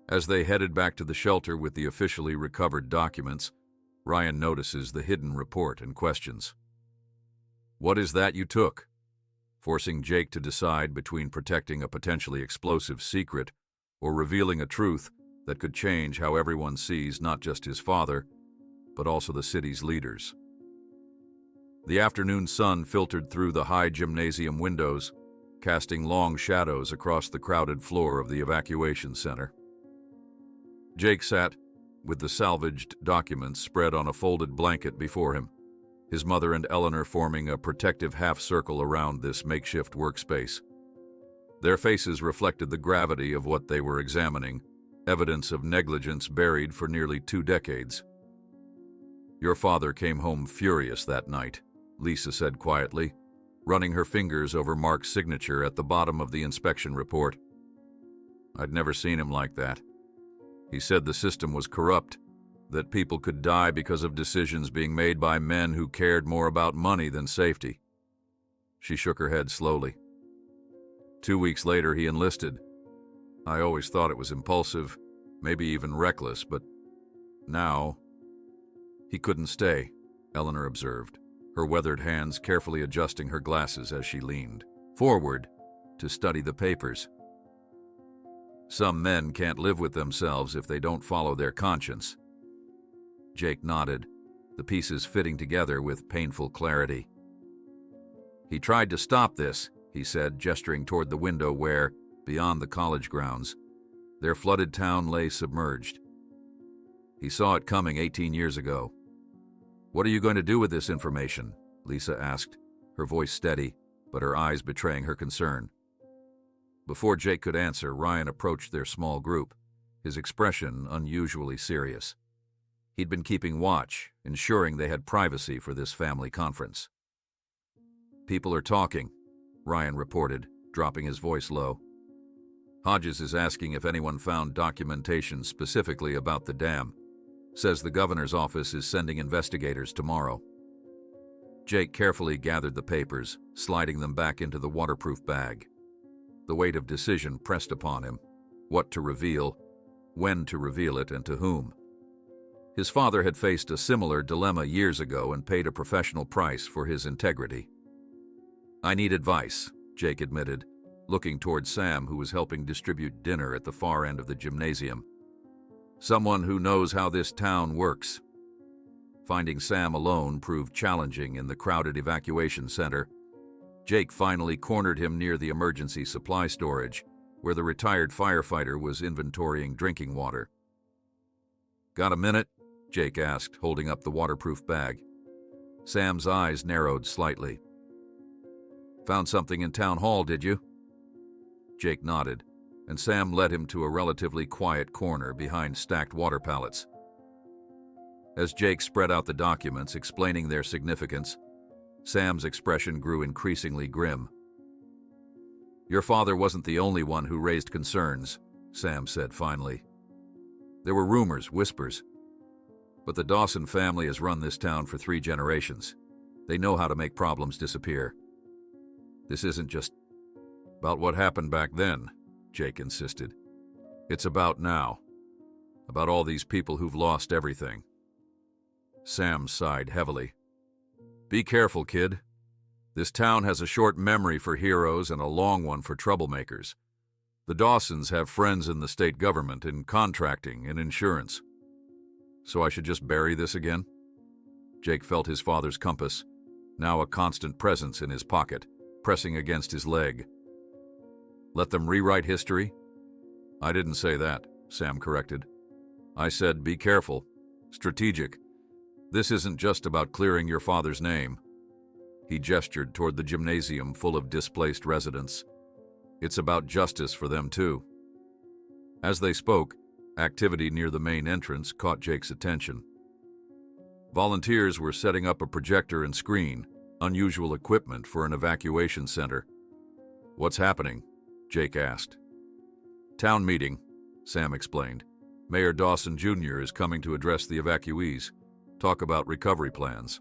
As they headed back to the shelter with the officially recovered documents, Ryan notices the hidden report and questions. "What is that you took?" Forcing Jake to decide between protecting a potentially explosive secret or revealing a truth that could change how everyone sees not just his father, but also the city's leaders. The afternoon sun filtered through the high gymnasium windows, casting long shadows across the crowded floor of the evacuation center. Jake sat with the salvaged documents spread on a folded blanket before him, his mother and Eleanor forming a protective half-circle around this makeshift workspace. Their faces reflected the gravity of what they were examining, evidence of negligence buried for nearly 2 decades. "Your father came home furious that night," Lisa said quietly, running her fingers over Mark's signature at the bottom of the inspection report. "I'd never seen him like that. He said the system was corrupt, that people could die because of decisions being made by men who cared more about money than safety." She shook her head slowly. 2 weeks later, he enlisted. I always thought it was impulsive, maybe even reckless, but now... He couldn't stay, Eleanor observed, her weathered hands carefully adjusting her glasses as she leaned forward to study the papers. "Some men can't live with themselves if they don't follow their conscience." Jake nodded, the pieces fitting together with painful clarity. "He tried to stop this," he said, gesturing toward the window where, beyond the college grounds, their flooded town lay submerged. "He saw it coming 18 years ago." "What are you going to do with this information?" Lisa asked, her voice steady, but her eyes betraying her concern. Before Jake could answer, Ryan approached their small group, his expression unusually serious. He'd been keeping watch, ensuring they had privacy for this family conference. "People are talking," Ryan reported, dropping his voice low. "Hodges is asking if anyone found documentation specifically about the dam. Says the governor's office is sending investigators tomorrow." Jake carefully gathered the papers, sliding them back into the waterproof bag. The weight of decision pressed upon him. What to reveal, when to reveal it, and to whom. His father had faced a similar dilemma years ago and paid a professional price for his integrity. "I need advice," Jake admitted, looking toward Sam, who was helping distribute dinner at the far end of the gymnasium. "Someone who knows how this town works." Finding Sam alone proved challenging in the crowded evacuation center. Jake finally cornered him near the emergency supply storage, where the retired firefighter was inventorying drinking water. "Got a minute?" Jake asked, holding up the waterproof bag. Sam's eyes narrowed slightly. "Found something in town hall, did you?" Jake nodded, and Sam led him to a relatively quiet corner behind stacked water pallets. As Jake spread out the documents explaining their significance, Sam's expression grew increasingly grim. "Your father wasn't the only one who raised concerns," Sam said finally. "There were rumors, whispers. But the Dawson family has run this town for 3 generations. They know how to make problems disappear. This isn't just about what happened back then," Jake insisted. "It's about now. About all these people who've lost everything." Sam sighed heavily. "Be careful, kid. This town has a short memory for heroes and a long one for troublemakers. The Dawsons have friends in the state government, in contracting and insurance. So I should just bury this again?" Jake felt his father's compass, now a constant presence in his pocket, pressing against his leg. Let them rewrite history? I didn't say that, Sam corrected. I said be careful, strategic. This isn't just about clearing your father's name. He gestured toward the gymnasium full of displaced residents. It's about justice for them too. As they spoke, activity near the main entrance caught Jake's attention. Volunteers were setting up a projector and screen, unusual equipment for an evacuation center. What's happening? Jake asked. Town meeting, Sam explained. Mayor Dawson Jr. is coming to address the evacuees, talk about recovery plans.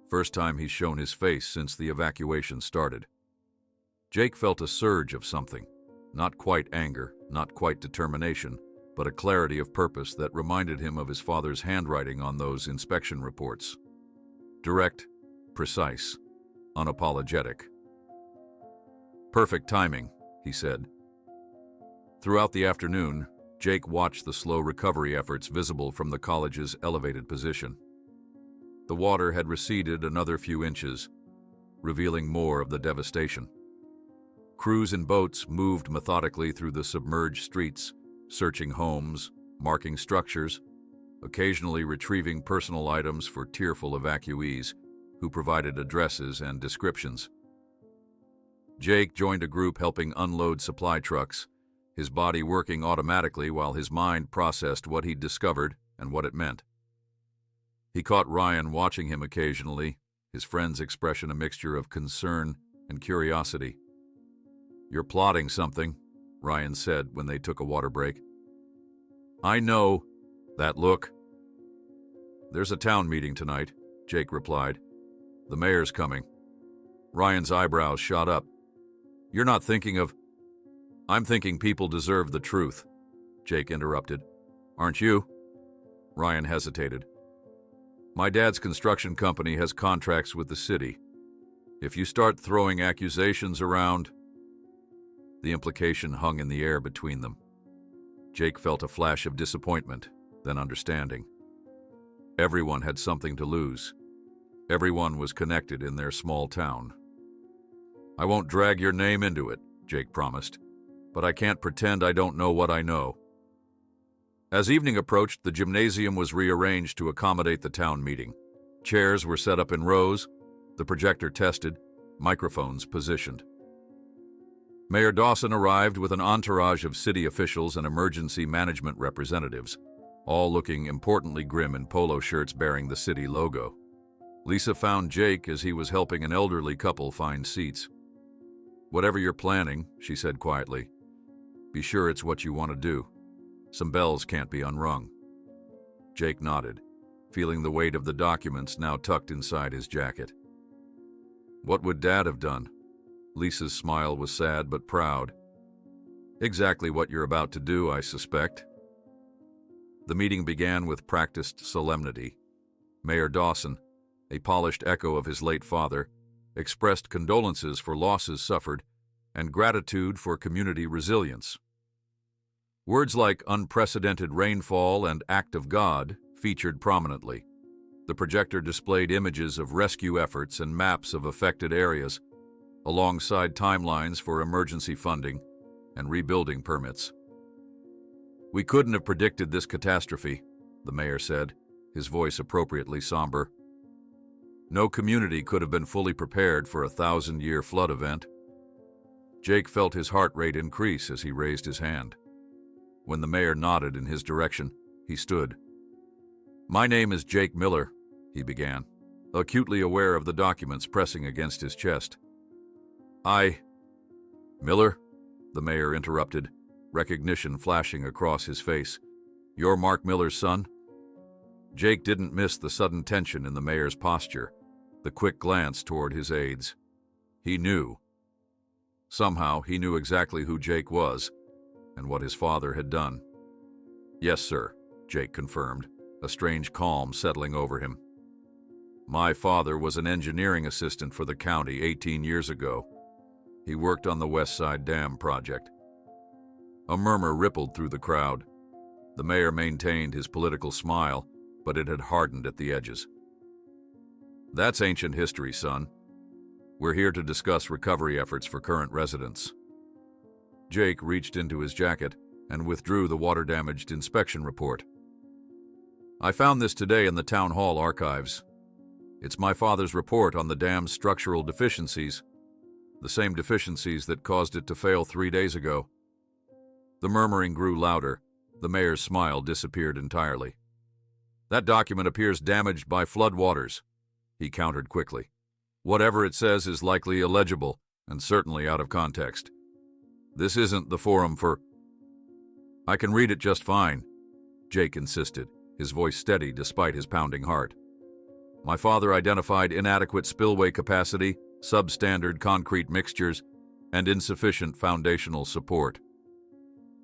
First time he's shown his face since the evacuation started. Jake felt a surge of something, not quite anger, not quite determination, but a clarity of purpose that reminded him of his father's handwriting on those inspection reports. Direct, precise, unapologetic. Perfect timing, he said. Throughout the afternoon, Jake watched the slow recovery efforts visible from the college's elevated position. The water had receded another few inches, revealing more of the devastation. Crews and boats moved methodically through the submerged streets, searching homes, marking structures, occasionally retrieving personal items for tearful evacuees who provided addresses and descriptions. Jake joined a group helping unload supply trucks, his body working automatically while his mind processed what he'd discovered and what it meant. He caught Ryan watching him occasionally, his friend's expression a mixture of concern and curiosity. You're plotting something, Ryan said when they took a water break. I know. That look. There's a town meeting tonight, Jake replied. The mayor's coming. Ryan's eyebrows shot up. You're not thinking of... I'm thinking people deserve the truth, Jake interrupted. Aren't you? Ryan hesitated. My dad's construction company has contracts with the city. If you start throwing accusations around... The implication hung in the air between them. Jake felt a flash of disappointment, then understanding. Everyone had something to lose. Everyone was connected in their small town. I won't drag your name into it, Jake promised, but I can't pretend I don't know what I know. As evening approached, the gymnasium was rearranged to accommodate the town meeting. Chairs were set up in rows, the projector tested, microphones positioned. Mayor Dawson arrived with an entourage of city officials and emergency management representatives, all looking importantly grim in polo shirts bearing the city logo. Lisa found Jake as he was helping an elderly couple find seats. Whatever you're planning, she said quietly, be sure it's what you want to do. Some bells can't be unrung. Jake nodded, feeling the weight of the documents now tucked inside his jacket. What would Dad have done? Lisa's smile was sad but proud. Exactly what you're about to do, I suspect. The meeting began with practiced solemnity. Mayor Dawson, a polished echo of his late father, expressed condolences for losses suffered and gratitude for community resilience. Words like unprecedented rainfall and act of God featured prominently. The projector displayed images of rescue efforts and maps of affected areas, alongside timelines for emergency funding and rebuilding permits. We couldn't have predicted this catastrophe, the mayor said, his voice appropriately somber. No community could have been fully prepared for a 1,000-year flood event. Jake felt his heart rate increase as he raised his hand. When the mayor nodded in his direction, he stood. My name is Jake Miller, he began, acutely aware of the documents pressing against his chest. Miller? The mayor interrupted, recognition flashing across his face. You're Mark Miller's son? Jake didn't miss the sudden tension in the mayor's posture, the quick glance toward his aides. He knew. Somehow, he knew exactly who Jake was and what his father had done. Yes, sir, Jake confirmed, a strange calm settling over him. My father was an engineering assistant for the county 18 years ago. He worked on the West Side Dam project. A murmur rippled through the crowd. The mayor maintained his political smile, but it had hardened at the edges. That's ancient history, son. We're here to discuss recovery efforts for current residents. Jake reached into his jacket and withdrew the water-damaged inspection report. I found this today in the town hall archives. It's my father's report on the dam's structural deficiencies, the same deficiencies that caused it to fail 3 days ago. The murmuring grew louder. The mayor's smile disappeared entirely. That document appears damaged by floodwaters, he countered quickly. Whatever it says is likely illegible and certainly out of context. This isn't the forum for... I can read it just fine, Jake insisted, his voice steady despite his pounding heart. My father identified inadequate spillway capacity, substandard concrete mixtures, and insufficient foundational support.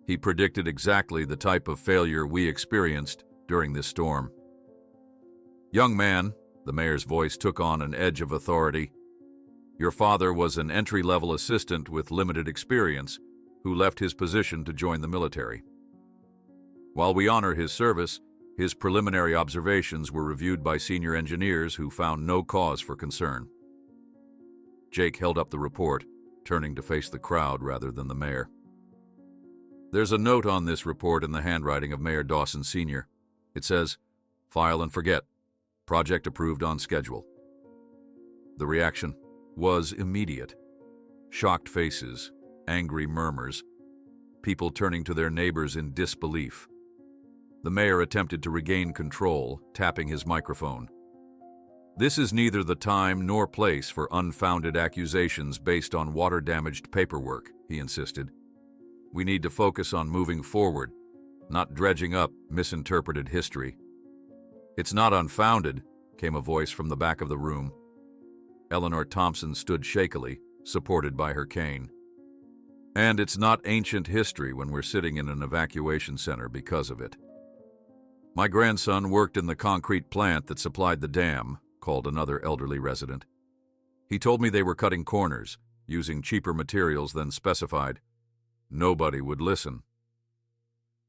He predicted exactly the type of failure we experienced during this storm. Young man, the mayor's voice took on an edge of authority. Your father was an entry-level assistant with limited experience who left his position to join the military. While we honor his service, his preliminary observations were reviewed by senior engineers who found no cause for concern. Jake held up the report, turning to face the crowd rather than the mayor. There's a note on this report in the handwriting of Mayor Dawson Sr. It says, "File and forget. Project approved on schedule." The reaction was immediate. Shocked faces, angry murmurs, people turning to their neighbors in disbelief. The mayor attempted to regain control, tapping his microphone. This is neither the time nor place for unfounded accusations based on water-damaged paperwork, he insisted. We need to focus on moving forward, not dredging up misinterpreted history. It's not unfounded, came a voice from the back of the room. Eleanor Thompson stood shakily, supported by her cane. And it's not ancient history when we're sitting in an evacuation center because of it. My grandson worked in the concrete plant that supplied the dam, called another elderly resident. He told me they were cutting corners, using cheaper materials than specified. Nobody would listen.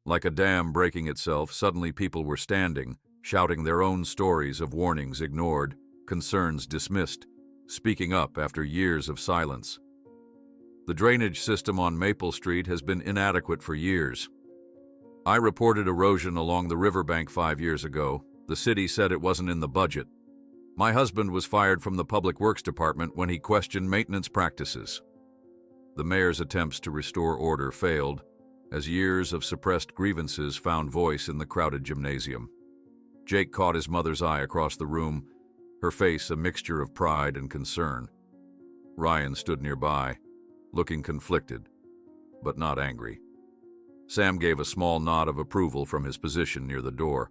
Like a dam breaking itself, suddenly people were standing, shouting their own stories of warnings ignored, concerns dismissed, speaking up after years of silence. The drainage system on Maple Street has been inadequate for years. I reported erosion along the riverbank 5 years ago. The city said it wasn't in the budget. My husband was fired from the Public Works Department when he questioned maintenance practices. The mayor's attempts to restore order failed, as years of suppressed grievances found voice in the crowded gymnasium. Jake caught his mother's eye across the room, her face a mixture of pride and concern. Ryan stood nearby, looking conflicted, but not angry. Sam gave a small nod of approval from his position near the door.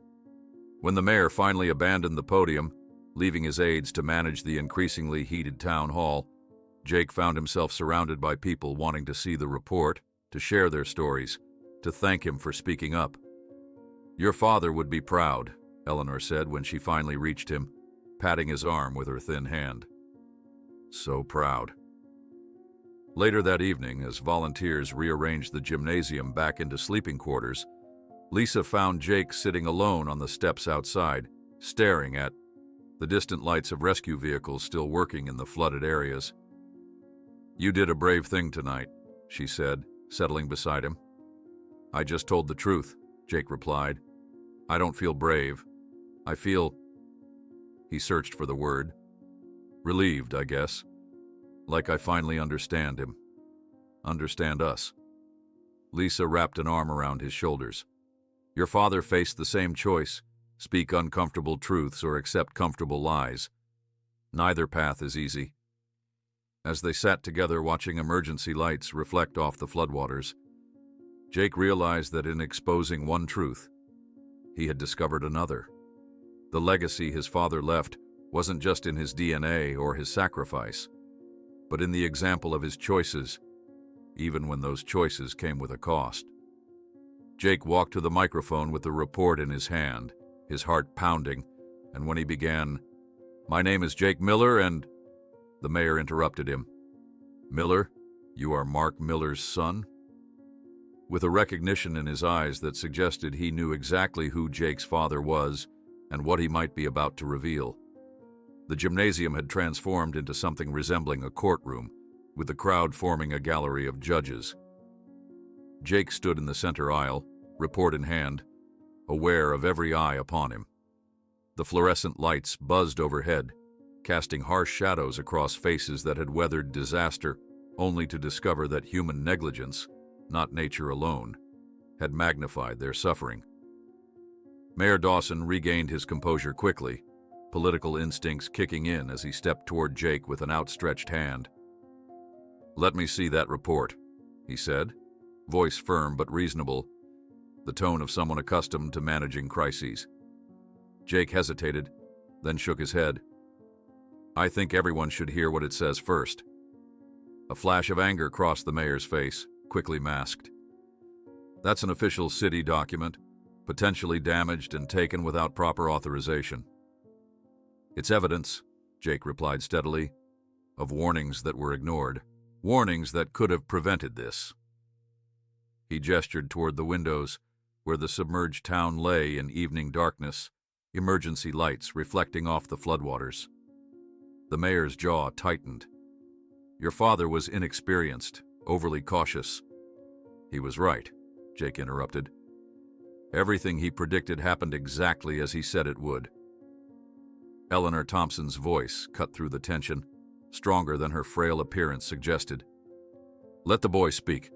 When the mayor finally abandoned the podium, leaving his aides to manage the increasingly heated town hall, Jake found himself surrounded by people wanting to see the report, to share their stories, to thank him for speaking up. Your father would be proud, Eleanor said when she finally reached him, patting his arm with her thin hand. So proud. Later that evening, as volunteers rearranged the gymnasium back into sleeping quarters, Lisa found Jake sitting alone on the steps outside, staring at the distant lights of rescue vehicles still working in the flooded areas. You did a brave thing tonight, she said, settling beside him. I just told the truth, Jake replied. I don't feel brave. I feel... He searched for the word. Relieved, I guess. Like I finally understand him. Understand us. Lisa wrapped an arm around his shoulders. Your father faced the same choice. Speak uncomfortable truths or accept comfortable lies. Neither path is easy. As they sat together watching emergency lights reflect off the floodwaters, Jake realized that in exposing one truth, he had discovered another. The legacy his father left wasn't just in his DNA or his sacrifice, but in the example of his choices, even when those choices came with a cost. Jake walked to the microphone with the report in his hand, his heart pounding, and when he began, "My name is Jake Miller and..." The mayor interrupted him. Miller? You are Mark Miller's son? With a recognition in his eyes that suggested he knew exactly who Jake's father was and what he might be about to reveal. The gymnasium had transformed into something resembling a courtroom, with the crowd forming a gallery of judges. Jake stood in the center aisle, report in hand, aware of every eye upon him. The fluorescent lights buzzed overhead, casting harsh shadows across faces that had weathered disaster, only to discover that human negligence, not nature alone, had magnified their suffering. Mayor Dawson regained his composure quickly, political instincts kicking in as he stepped toward Jake with an outstretched hand. "Let me see that report," he said, voice firm but reasonable, the tone of someone accustomed to managing crises. Jake hesitated, then shook his head. "I think everyone should hear what it says first." A flash of anger crossed the mayor's face, quickly masked. "That's an official city document, potentially damaged and taken without proper authorization." "It's evidence," Jake replied steadily, "of warnings that were ignored, warnings that could have prevented this." He gestured toward the windows, where the submerged town lay in evening darkness, emergency lights reflecting off the floodwaters. The mayor's jaw tightened. "Your father was inexperienced, overly cautious." "He was right," Jake interrupted. "Everything he predicted happened exactly as he said it would." Eleanor Thompson's voice cut through the tension, stronger than her frail appearance suggested. "Let the boy speak.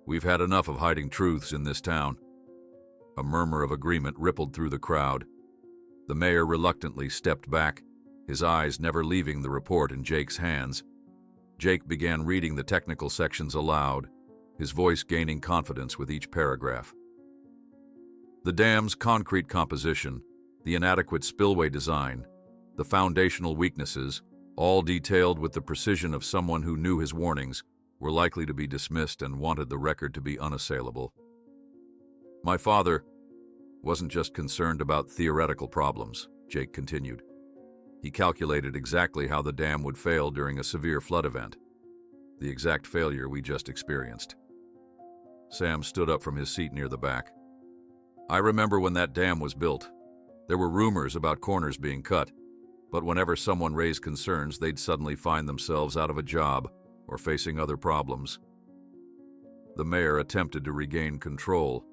We've had enough of hiding truths in this town." A murmur of agreement rippled through the crowd. The mayor reluctantly stepped back, his eyes never leaving the report in Jake's hands. Jake began reading the technical sections aloud, his voice gaining confidence with each paragraph. The dam's concrete composition, the inadequate spillway design, the foundational weaknesses, all detailed with the precision of someone who knew his warnings, were likely to be dismissed and wanted the record to be unassailable. "My father wasn't just concerned about theoretical problems," Jake continued. "He calculated exactly how the dam would fail during a severe flood event, the exact failure we just experienced." Sam stood up from his seat near the back. "I remember when that dam was built. There were rumors about corners being cut, but whenever someone raised concerns, they'd suddenly find themselves out of a job or facing other problems." The mayor attempted to regain control.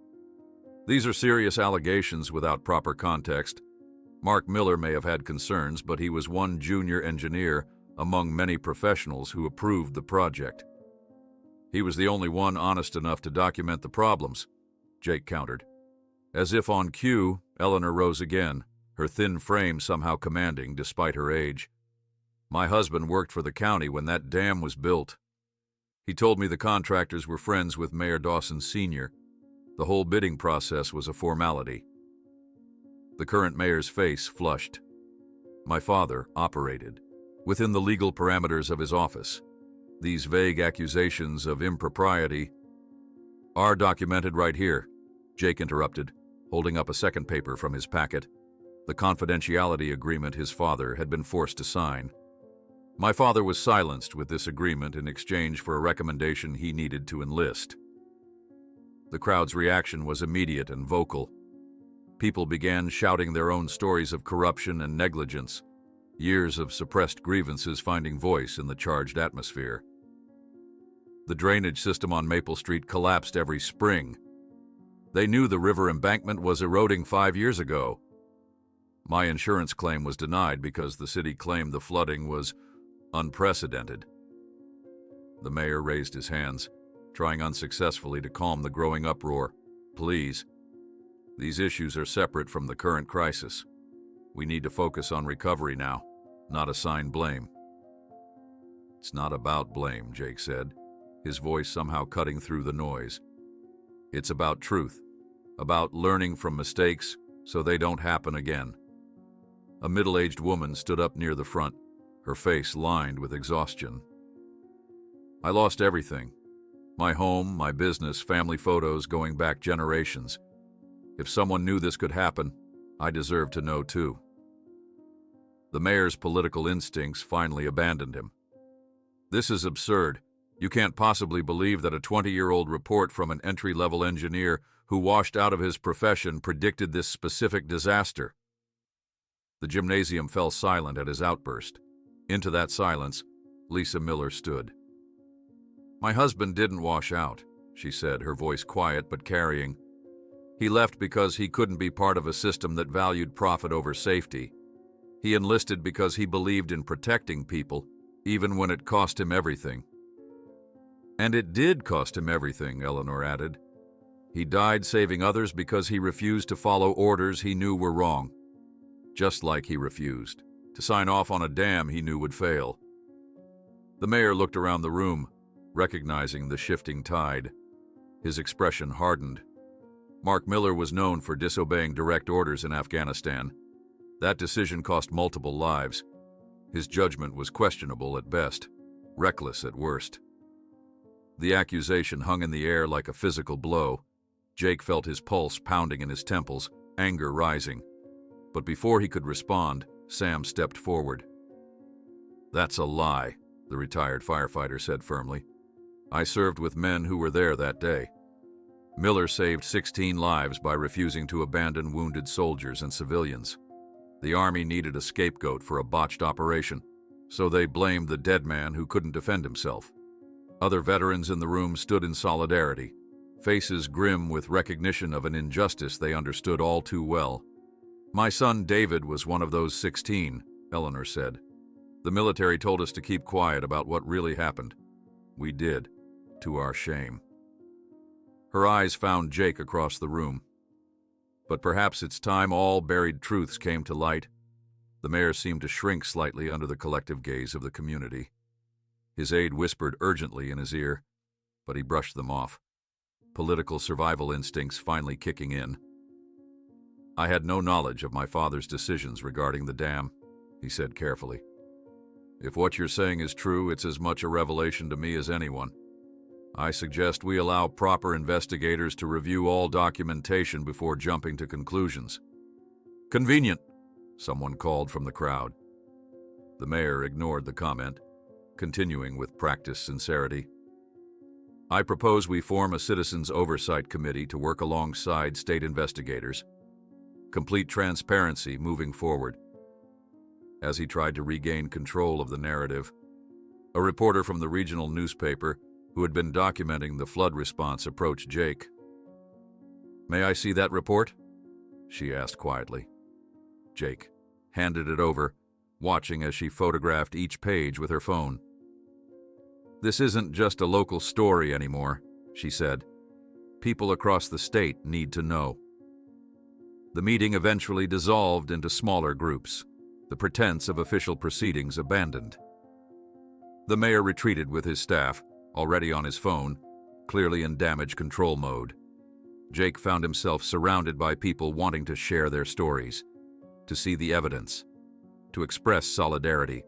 "These are serious allegations without proper context. Mark Miller may have had concerns, but he was one junior engineer among many professionals who approved the project. He was the only one honest enough to document the problems," Jake countered. As if on cue, Eleanor rose again, her thin frame somehow commanding despite her age. "My husband worked for the county when that dam was built. He told me the contractors were friends with Mayor Dawson Sr. The whole bidding process was a formality." The current mayor's face flushed. "My father operated within the legal parameters of his office. These vague accusations of impropriety are documented right here," Jake interrupted, holding up a second paper from his packet, the confidentiality agreement his father had been forced to sign. "My father was silenced with this agreement in exchange for a recommendation he needed to enlist." The crowd's reaction was immediate and vocal. People began shouting their own stories of corruption and negligence, years of suppressed grievances finding voice in the charged atmosphere. The drainage system on Maple Street collapsed every spring. They knew the river embankment was eroding 5 years ago. My insurance claim was denied because the city claimed the flooding was unprecedented. The mayor raised his hands, trying unsuccessfully to calm the growing uproar. "Please. These issues are separate from the current crisis. We need to focus on recovery now, not assign blame." "It's not about blame," Jake said, his voice somehow cutting through the noise. "It's about truth, about learning from mistakes so they don't happen again." A middle-aged woman stood up near the front, her face lined with exhaustion. "I lost everything. My home, my business, family photos going back generations. If someone knew this could happen, I deserve to know too." The mayor's political instincts finally abandoned him. "This is absurd. You can't possibly believe that a 20-year-old report from an entry-level engineer who washed out of his profession predicted this specific disaster." The gymnasium fell silent at his outburst. Into that silence, Lisa Miller stood. "My husband didn't wash out," she said, her voice quiet but carrying. "He left because he couldn't be part of a system that valued profit over safety. He enlisted because he believed in protecting people, even when it cost him everything." "And it did cost him everything," Eleanor added. "He died saving others because he refused to follow orders he knew were wrong. Just like he refused to sign off on a dam he knew would fail." The mayor looked around the room, recognizing the shifting tide. His expression hardened. Mark Miller was known for disobeying direct orders in Afghanistan. That decision cost multiple lives. His judgment was questionable at best, reckless at worst. The accusation hung in the air like a physical blow. Jake felt his pulse pounding in his temples, anger rising. But before he could respond, Sam stepped forward. "That's a lie," the retired firefighter said firmly. "I served with men who were there that day." Miller saved 16 lives by refusing to abandon wounded soldiers and civilians. The Army needed a scapegoat for a botched operation, so they blamed the dead man who couldn't defend himself. Other veterans in the room stood in solidarity, faces grim with recognition of an injustice they understood all too well. "My son David was one of those 16, Eleanor said. "The military told us to keep quiet about what really happened. We did, to our shame." Her eyes found Jake across the room. "But perhaps it's time all buried truths came to light." The mayor seemed to shrink slightly under the collective gaze of the community. His aide whispered urgently in his ear, but he brushed them off. Political survival instincts finally kicking in. "I had no knowledge of my father's decisions regarding the dam," he said carefully. "If what you're saying is true, it's as much a revelation to me as anyone. I suggest we allow proper investigators to review all documentation before jumping to conclusions." "Convenient," someone called from the crowd. The mayor ignored the comment, continuing with practiced sincerity. "I propose we form a citizens' oversight committee to work alongside state investigators. Complete transparency moving forward." As he tried to regain control of the narrative, a reporter from the regional newspaper who had been documenting the flood response approached Jake. "May I see that report?" she asked quietly. Jake handed it over, watching as she photographed each page with her phone. "This isn't just a local story anymore," she said. "People across the state need to know." The meeting eventually dissolved into smaller groups, the pretense of official proceedings abandoned. The mayor retreated with his staff, already on his phone, clearly in damage control mode. Jake found himself surrounded by people wanting to share their stories, to see the evidence, to express solidarity.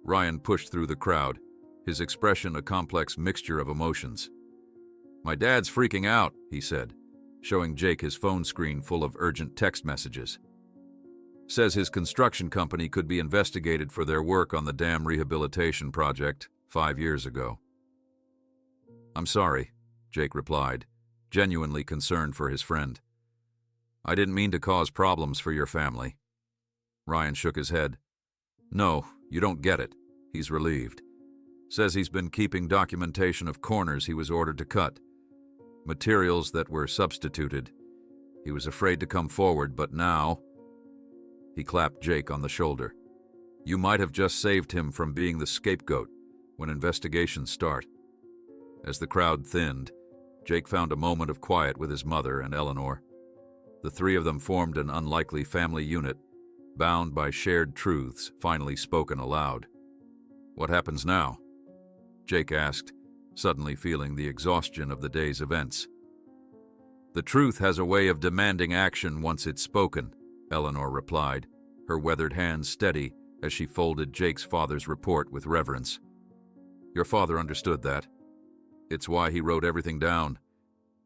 Ryan pushed through the crowd, his expression a complex mixture of emotions. "My dad's freaking out," he said, showing Jake his phone screen full of urgent text messages. "Says his construction company could be investigated for their work on the dam rehabilitation project 5 years ago." "I'm sorry," Jake replied, genuinely concerned for his friend. "I didn't mean to cause problems for your family." Ryan shook his head. "No, you don't get it." He's relieved. Says he's been keeping documentation of corners he was ordered to cut, materials that were substituted. He was afraid to come forward, but now... He clapped Jake on the shoulder. "You might have just saved him from being the scapegoat when investigations start." As the crowd thinned, Jake found a moment of quiet with his mother and Eleanor. The three of them formed an unlikely family unit, bound by shared truths finally spoken aloud. "What happens now?" Jake asked, suddenly feeling the exhaustion of the day's events. "The truth has a way of demanding action once it's spoken," Eleanor replied, her weathered hands steady as she folded Jake's father's report with reverence. "Your father understood that. It's why he wrote everything down,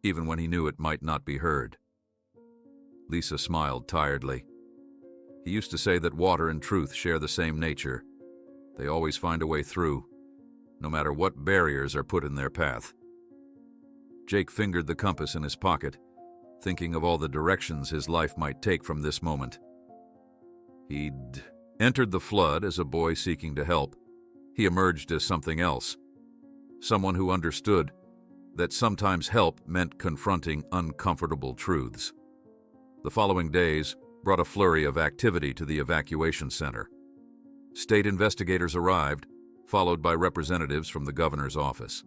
even when he knew it might not be heard." Lisa smiled tiredly. "He used to say that water and truth share the same nature. They always find a way through, no matter what barriers are put in their path." Jake fingered the compass in his pocket, thinking of all the directions his life might take from this moment. He'd entered the flood as a boy seeking to help. He emerged as something else, someone who understood that sometimes help meant confronting uncomfortable truths. The following days brought a flurry of activity to the evacuation center. State investigators arrived, followed by representatives from the governor's office.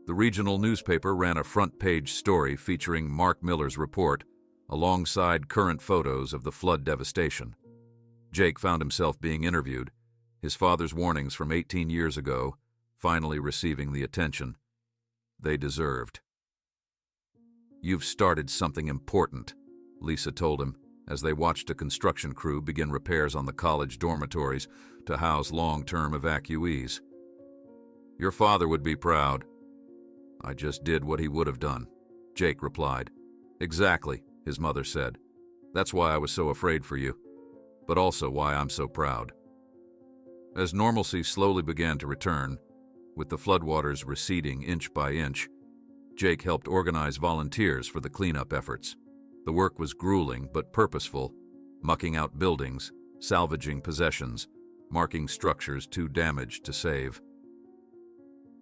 The regional newspaper ran a front-page story featuring Mark Miller's report, alongside current photos of the flood devastation. Jake found himself being interviewed, his father's warnings from 18 years ago finally receiving the attention they deserved. "You've started something important," Lisa told him as they watched a construction crew begin repairs on the college dormitories to house long-term evacuees. "Your father would be proud." "I just did what he would have done," Jake replied. "Exactly," his mother said. "That's why I was so afraid for you, but also why I'm so proud." As normalcy slowly began to return, with the floodwaters receding inch by inch, Jake helped organize volunteers for the cleanup efforts. The work was grueling but purposeful, mucking out buildings, salvaging possessions, marking structures too damaged to save.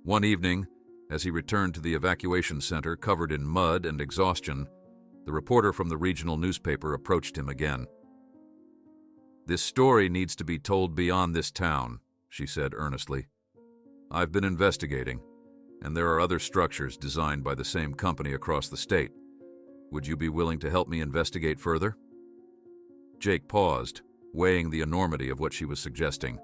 One evening, as he returned to the evacuation center covered in mud and exhaustion, the reporter from the regional newspaper approached him again. "This story needs to be told beyond this town," she said earnestly. "I've been investigating, and there are other structures designed by the same company across the state. Would you be willing to help me investigate further?" Jake paused, weighing the enormity of what she was suggesting.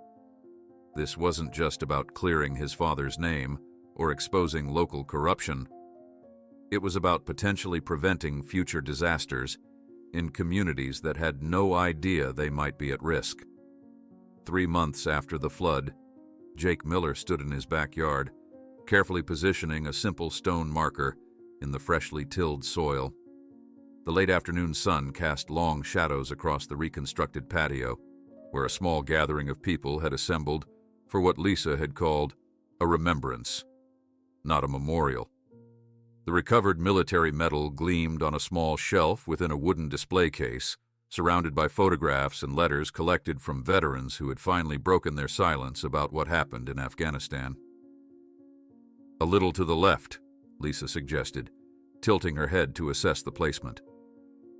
This wasn't just about clearing his father's name or exposing local corruption. It was about potentially preventing future disasters in communities that had no idea they might be at risk. 3 months after the flood, Jake Miller stood in his backyard, carefully positioning a simple stone marker in the freshly tilled soil. The late afternoon sun cast long shadows across the reconstructed patio, where a small gathering of people had assembled for what Lisa had called a remembrance, not a memorial. The recovered military medal gleamed on a small shelf within a wooden display case, surrounded by photographs and letters collected from veterans who had finally broken their silence about what happened in Afghanistan. "A little to the left," Lisa suggested, tilting her head to assess the placement.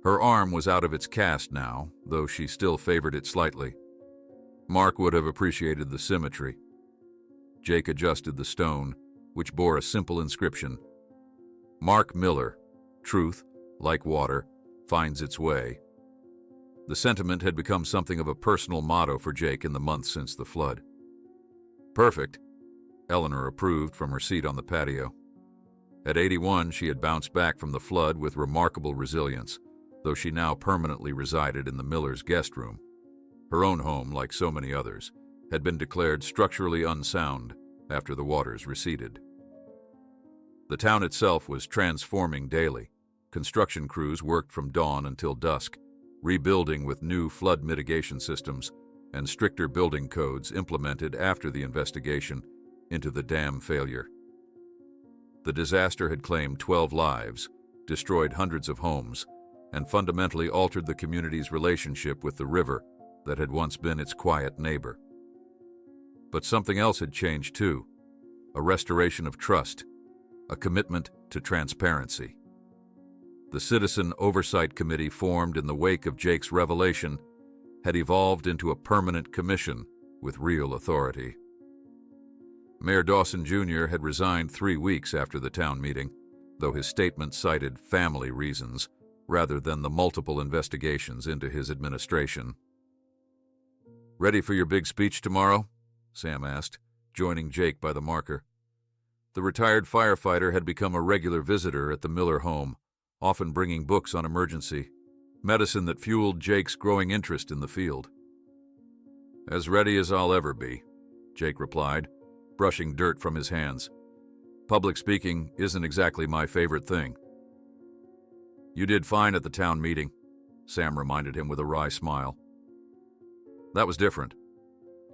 Her arm was out of its cast now, though she still favored it slightly. Mark would have appreciated the symmetry. Jake adjusted the stone, which bore a simple inscription: "Mark Miller, truth, like water, finds its way." The sentiment had become something of a personal motto for Jake in the months since the flood. "Perfect," Eleanor approved from her seat on the patio. At 81, she had bounced back from the flood with remarkable resilience, though she now permanently resided in the Millers' guest room. Her own home, like so many others, had been declared structurally unsound after the waters receded. The town itself was transforming daily. Construction crews worked from dawn until dusk, rebuilding with new flood mitigation systems and stricter building codes implemented after the investigation into the dam failure. The disaster had claimed 12 lives, destroyed hundreds of homes, and fundamentally altered the community's relationship with the river that had once been its quiet neighbor. But something else had changed too: a restoration of trust, a commitment to transparency. The Citizen Oversight Committee formed in the wake of Jake's revelation had evolved into a permanent commission with real authority. Mayor Dawson Jr. had resigned 3 weeks after the town meeting, though his statement cited family reasons rather than the multiple investigations into his administration. "Ready for your big speech tomorrow?" Sam asked, joining Jake by the marker. The retired firefighter had become a regular visitor at the Miller home, often bringing books on emergency, medicine that fueled Jake's growing interest in the field. "As ready as I'll ever be," Jake replied, brushing dirt from his hands. "Public speaking isn't exactly my favorite thing." "You did fine at the town meeting," Sam reminded him with a wry smile. "That was different.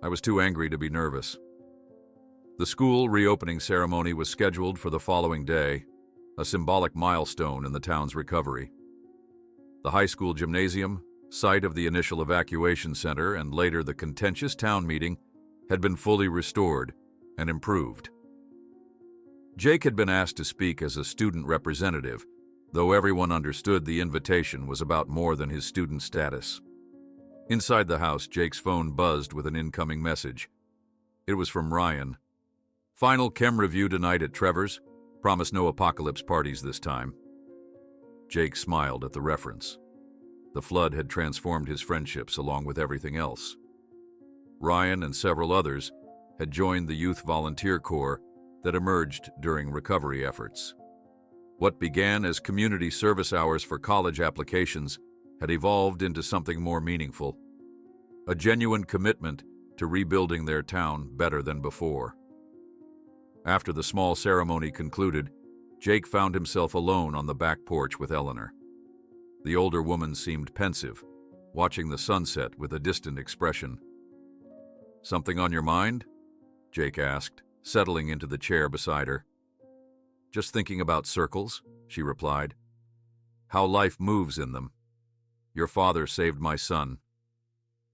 I was too angry to be nervous." The school reopening ceremony was scheduled for the following day, a symbolic milestone in the town's recovery. The high school gymnasium, Site of the initial evacuation center and later the contentious town meeting had been fully restored and improved. Jake had been asked to speak as a student representative, though everyone understood the invitation was about more than his student status. Inside the house, Jake's phone buzzed with an incoming message. It was from Ryan. Final chem review tonight at Trevor's. Promise no apocalypse parties this time. Jake smiled at the reference. The flood had transformed his friendships along with everything else. Ryan and several others had joined the youth volunteer corps that emerged during recovery efforts. What began as community service hours for college applications had evolved into something more meaningful, a genuine commitment to rebuilding their town better than before. After the small ceremony concluded, Jake found himself alone on the back porch with Eleanor. The older woman seemed pensive, watching the sunset with a distant expression. "Something on your mind?" Jake asked, settling into the chair beside her. "Just thinking about circles," she replied. "How life moves in them. Your father saved my son.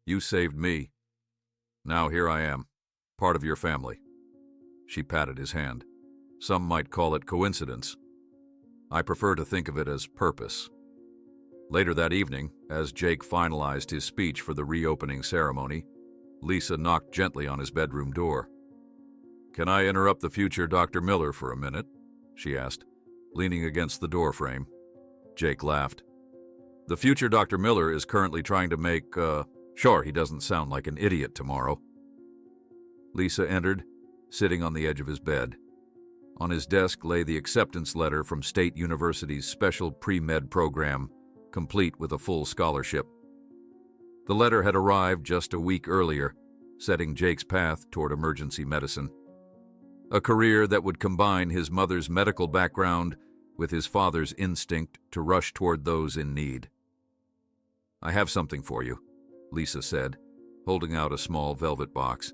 You saved me. Now here I am, part of your family." She patted his hand. "Some might call it coincidence. I prefer to think of it as purpose." Later that evening, as Jake finalized his speech for the reopening ceremony, Lisa knocked gently on his bedroom door. "Can I interrupt the future Dr. Miller for a minute?" she asked, leaning against the doorframe. Jake laughed. "The future Dr. Miller is currently trying to make, sure he doesn't sound like an idiot tomorrow." Lisa entered, sitting on the edge of his bed. On his desk lay the acceptance letter from State University's special pre-med program, complete with a full scholarship. The letter had arrived just a week earlier, setting Jake's path toward emergency medicine. A career that would combine his mother's medical background with his father's instinct to rush toward those in need. "I have something for you," Lisa said, holding out a small velvet box.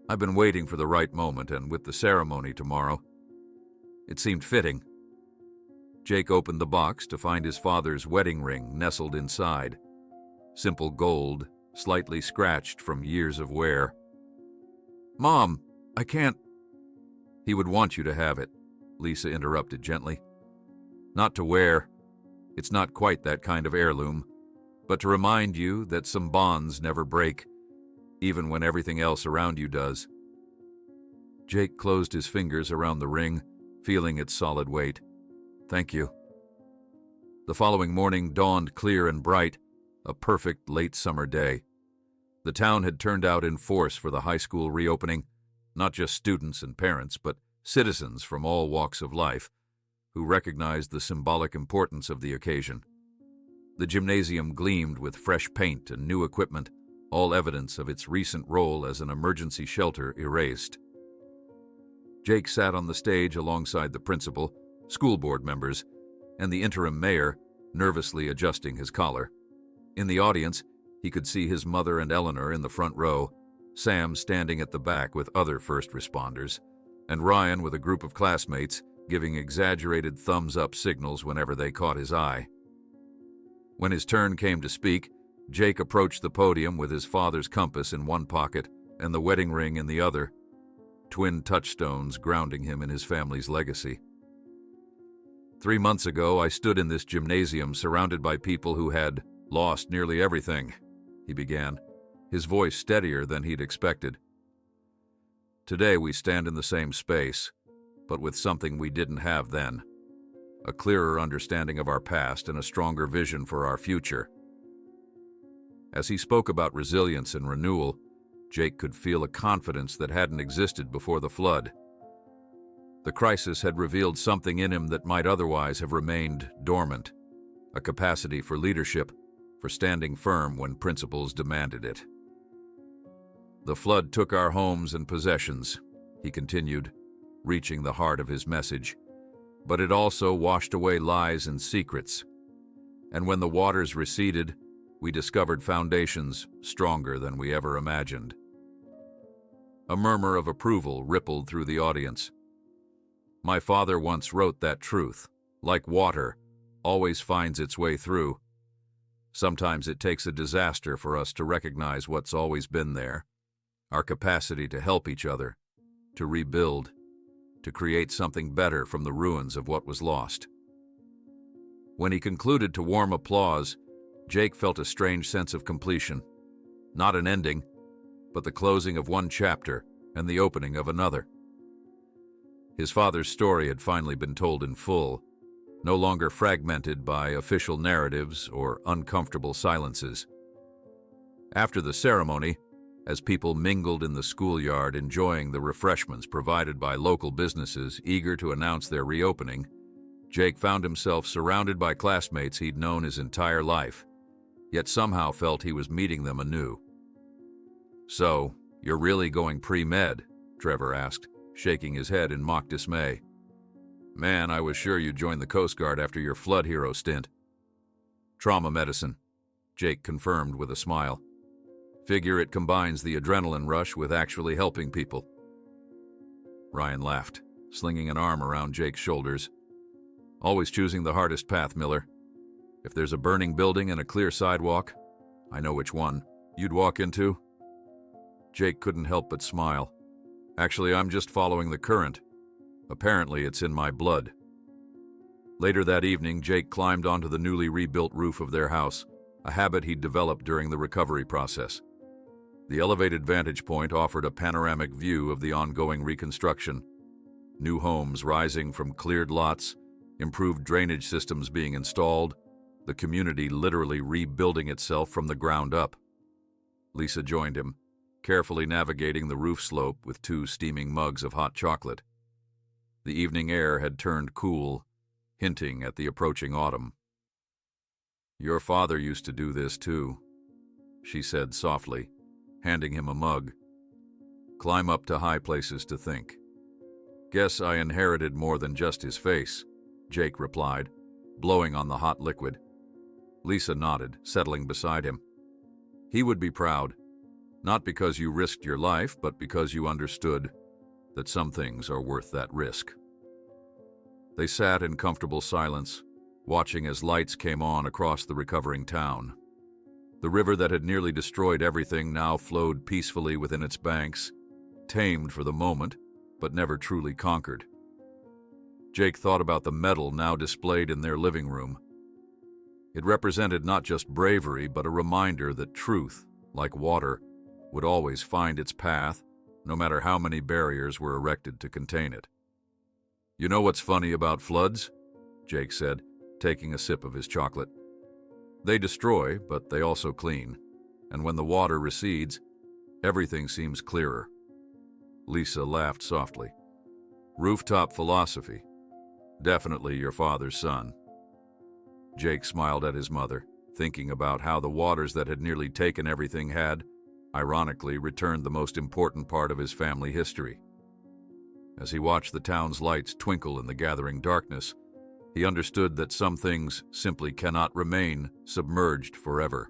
"I've been waiting for the right moment, and with the ceremony tomorrow, it seemed fitting." Jake opened the box to find his father's wedding ring nestled inside. Simple gold, slightly scratched from years of wear. "Mom, I can't—" "He would want you to have it," Lisa interrupted gently. "Not to wear. It's not quite that kind of heirloom, but to remind you that some bonds never break, even when everything else around you does." Jake closed his fingers around the ring, feeling its solid weight. "Thank you." The following morning dawned clear and bright, a perfect late summer day. The town had turned out in force for the high school reopening, not just students and parents, but citizens from all walks of life, who recognized the symbolic importance of the occasion. The gymnasium gleamed with fresh paint and new equipment, all evidence of its recent role as an emergency shelter erased. Jake sat on the stage alongside the principal, school board members, and the interim mayor, nervously adjusting his collar. In the audience, he could see his mother and Eleanor in the front row, Sam standing at the back with other first responders, and Ryan with a group of classmates giving exaggerated thumbs-up signals whenever they caught his eye. When his turn came to speak, Jake approached the podium with his father's compass in one pocket and the wedding ring in the other, twin touchstones grounding him in his family's legacy. "3 months ago, I stood in this gymnasium surrounded by people who had lost nearly everything," he began, his voice steadier than he'd expected. "Today we stand in the same space, but with something we didn't have then, a clearer understanding of our past and a stronger vision for our future." As he spoke about resilience and renewal, Jake could feel a confidence that hadn't existed before the flood. The crisis had revealed something in him that might otherwise have remained dormant, a capacity for leadership, for standing firm when principles demanded it. "The flood took our homes and possessions," he continued, reaching the heart of his message, "but it also washed away lies and secrets. And when the waters receded, we discovered foundations stronger than we ever imagined." A murmur of approval rippled through the audience. "My father once wrote that truth, like water, always finds its way through. Sometimes it takes a disaster for us to recognize what's always been there, our capacity to help each other, to rebuild, to create something better from the ruins of what was lost. When he concluded to warm applause, Jake felt a strange sense of completion. Not an ending, but the closing of one chapter and the opening of another. His father's story had finally been told in full, no longer fragmented by official narratives or uncomfortable silences. After the ceremony, as people mingled in the schoolyard enjoying the refreshments provided by local businesses eager to announce their reopening, Jake found himself surrounded by classmates he'd known his entire life, yet somehow felt he was meeting them anew. "So, you're really going pre-med?" Trevor asked, shaking his head in mock dismay. "Man, I was sure you'd join the Coast Guard after your flood hero stint." "Trauma medicine," Jake confirmed with a smile. "Figure it combines the adrenaline rush with actually helping people." Ryan laughed, slinging an arm around Jake's shoulders. "Always choosing the hardest path, Miller. If there's a burning building and a clear sidewalk, I know which one you'd walk into." Jake couldn't help but smile. "Actually, I'm just following the current. Apparently, it's in my blood." Later that evening, Jake climbed onto the newly rebuilt roof of their house, a habit he'd developed during the recovery process. The elevated vantage point offered a panoramic view of the ongoing reconstruction. New homes rising from cleared lots, improved drainage systems being installed, the community literally rebuilding itself from the ground up. Lisa joined him, carefully navigating the roof slope with 2 steaming mugs of hot chocolate. The evening air had turned cool, hinting at the approaching autumn. "Your father used to do this too," she said softly, handing him a mug. "Climb up to high places to think." "Guess I inherited more than just his face," Jake replied, blowing on the hot liquid. Lisa nodded, settling beside him. "He would be proud, not because you risked your life, but because you understood that some things are worth that risk." They sat in comfortable silence, watching as lights came on across the recovering town. The river that had nearly destroyed everything now flowed peacefully within its banks, tamed for the moment, but never truly conquered. Jake thought about the medal now displayed in their living room. It represented not just bravery, but a reminder that truth, like water, would always find its path, no matter how many barriers were erected to contain it. "You know what's funny about floods?" Jake said, taking a sip of his chocolate. "They destroy, but they also clean, and when the water recedes, everything seems clearer." Lisa laughed softly. "Rooftop philosophy. Definitely your father's son." Jake smiled at his mother, thinking about how the waters that had nearly taken everything had, ironically, returned the most important part of his family history. As he watched the town's lights twinkle in the gathering darkness, he understood that some things simply cannot remain submerged forever.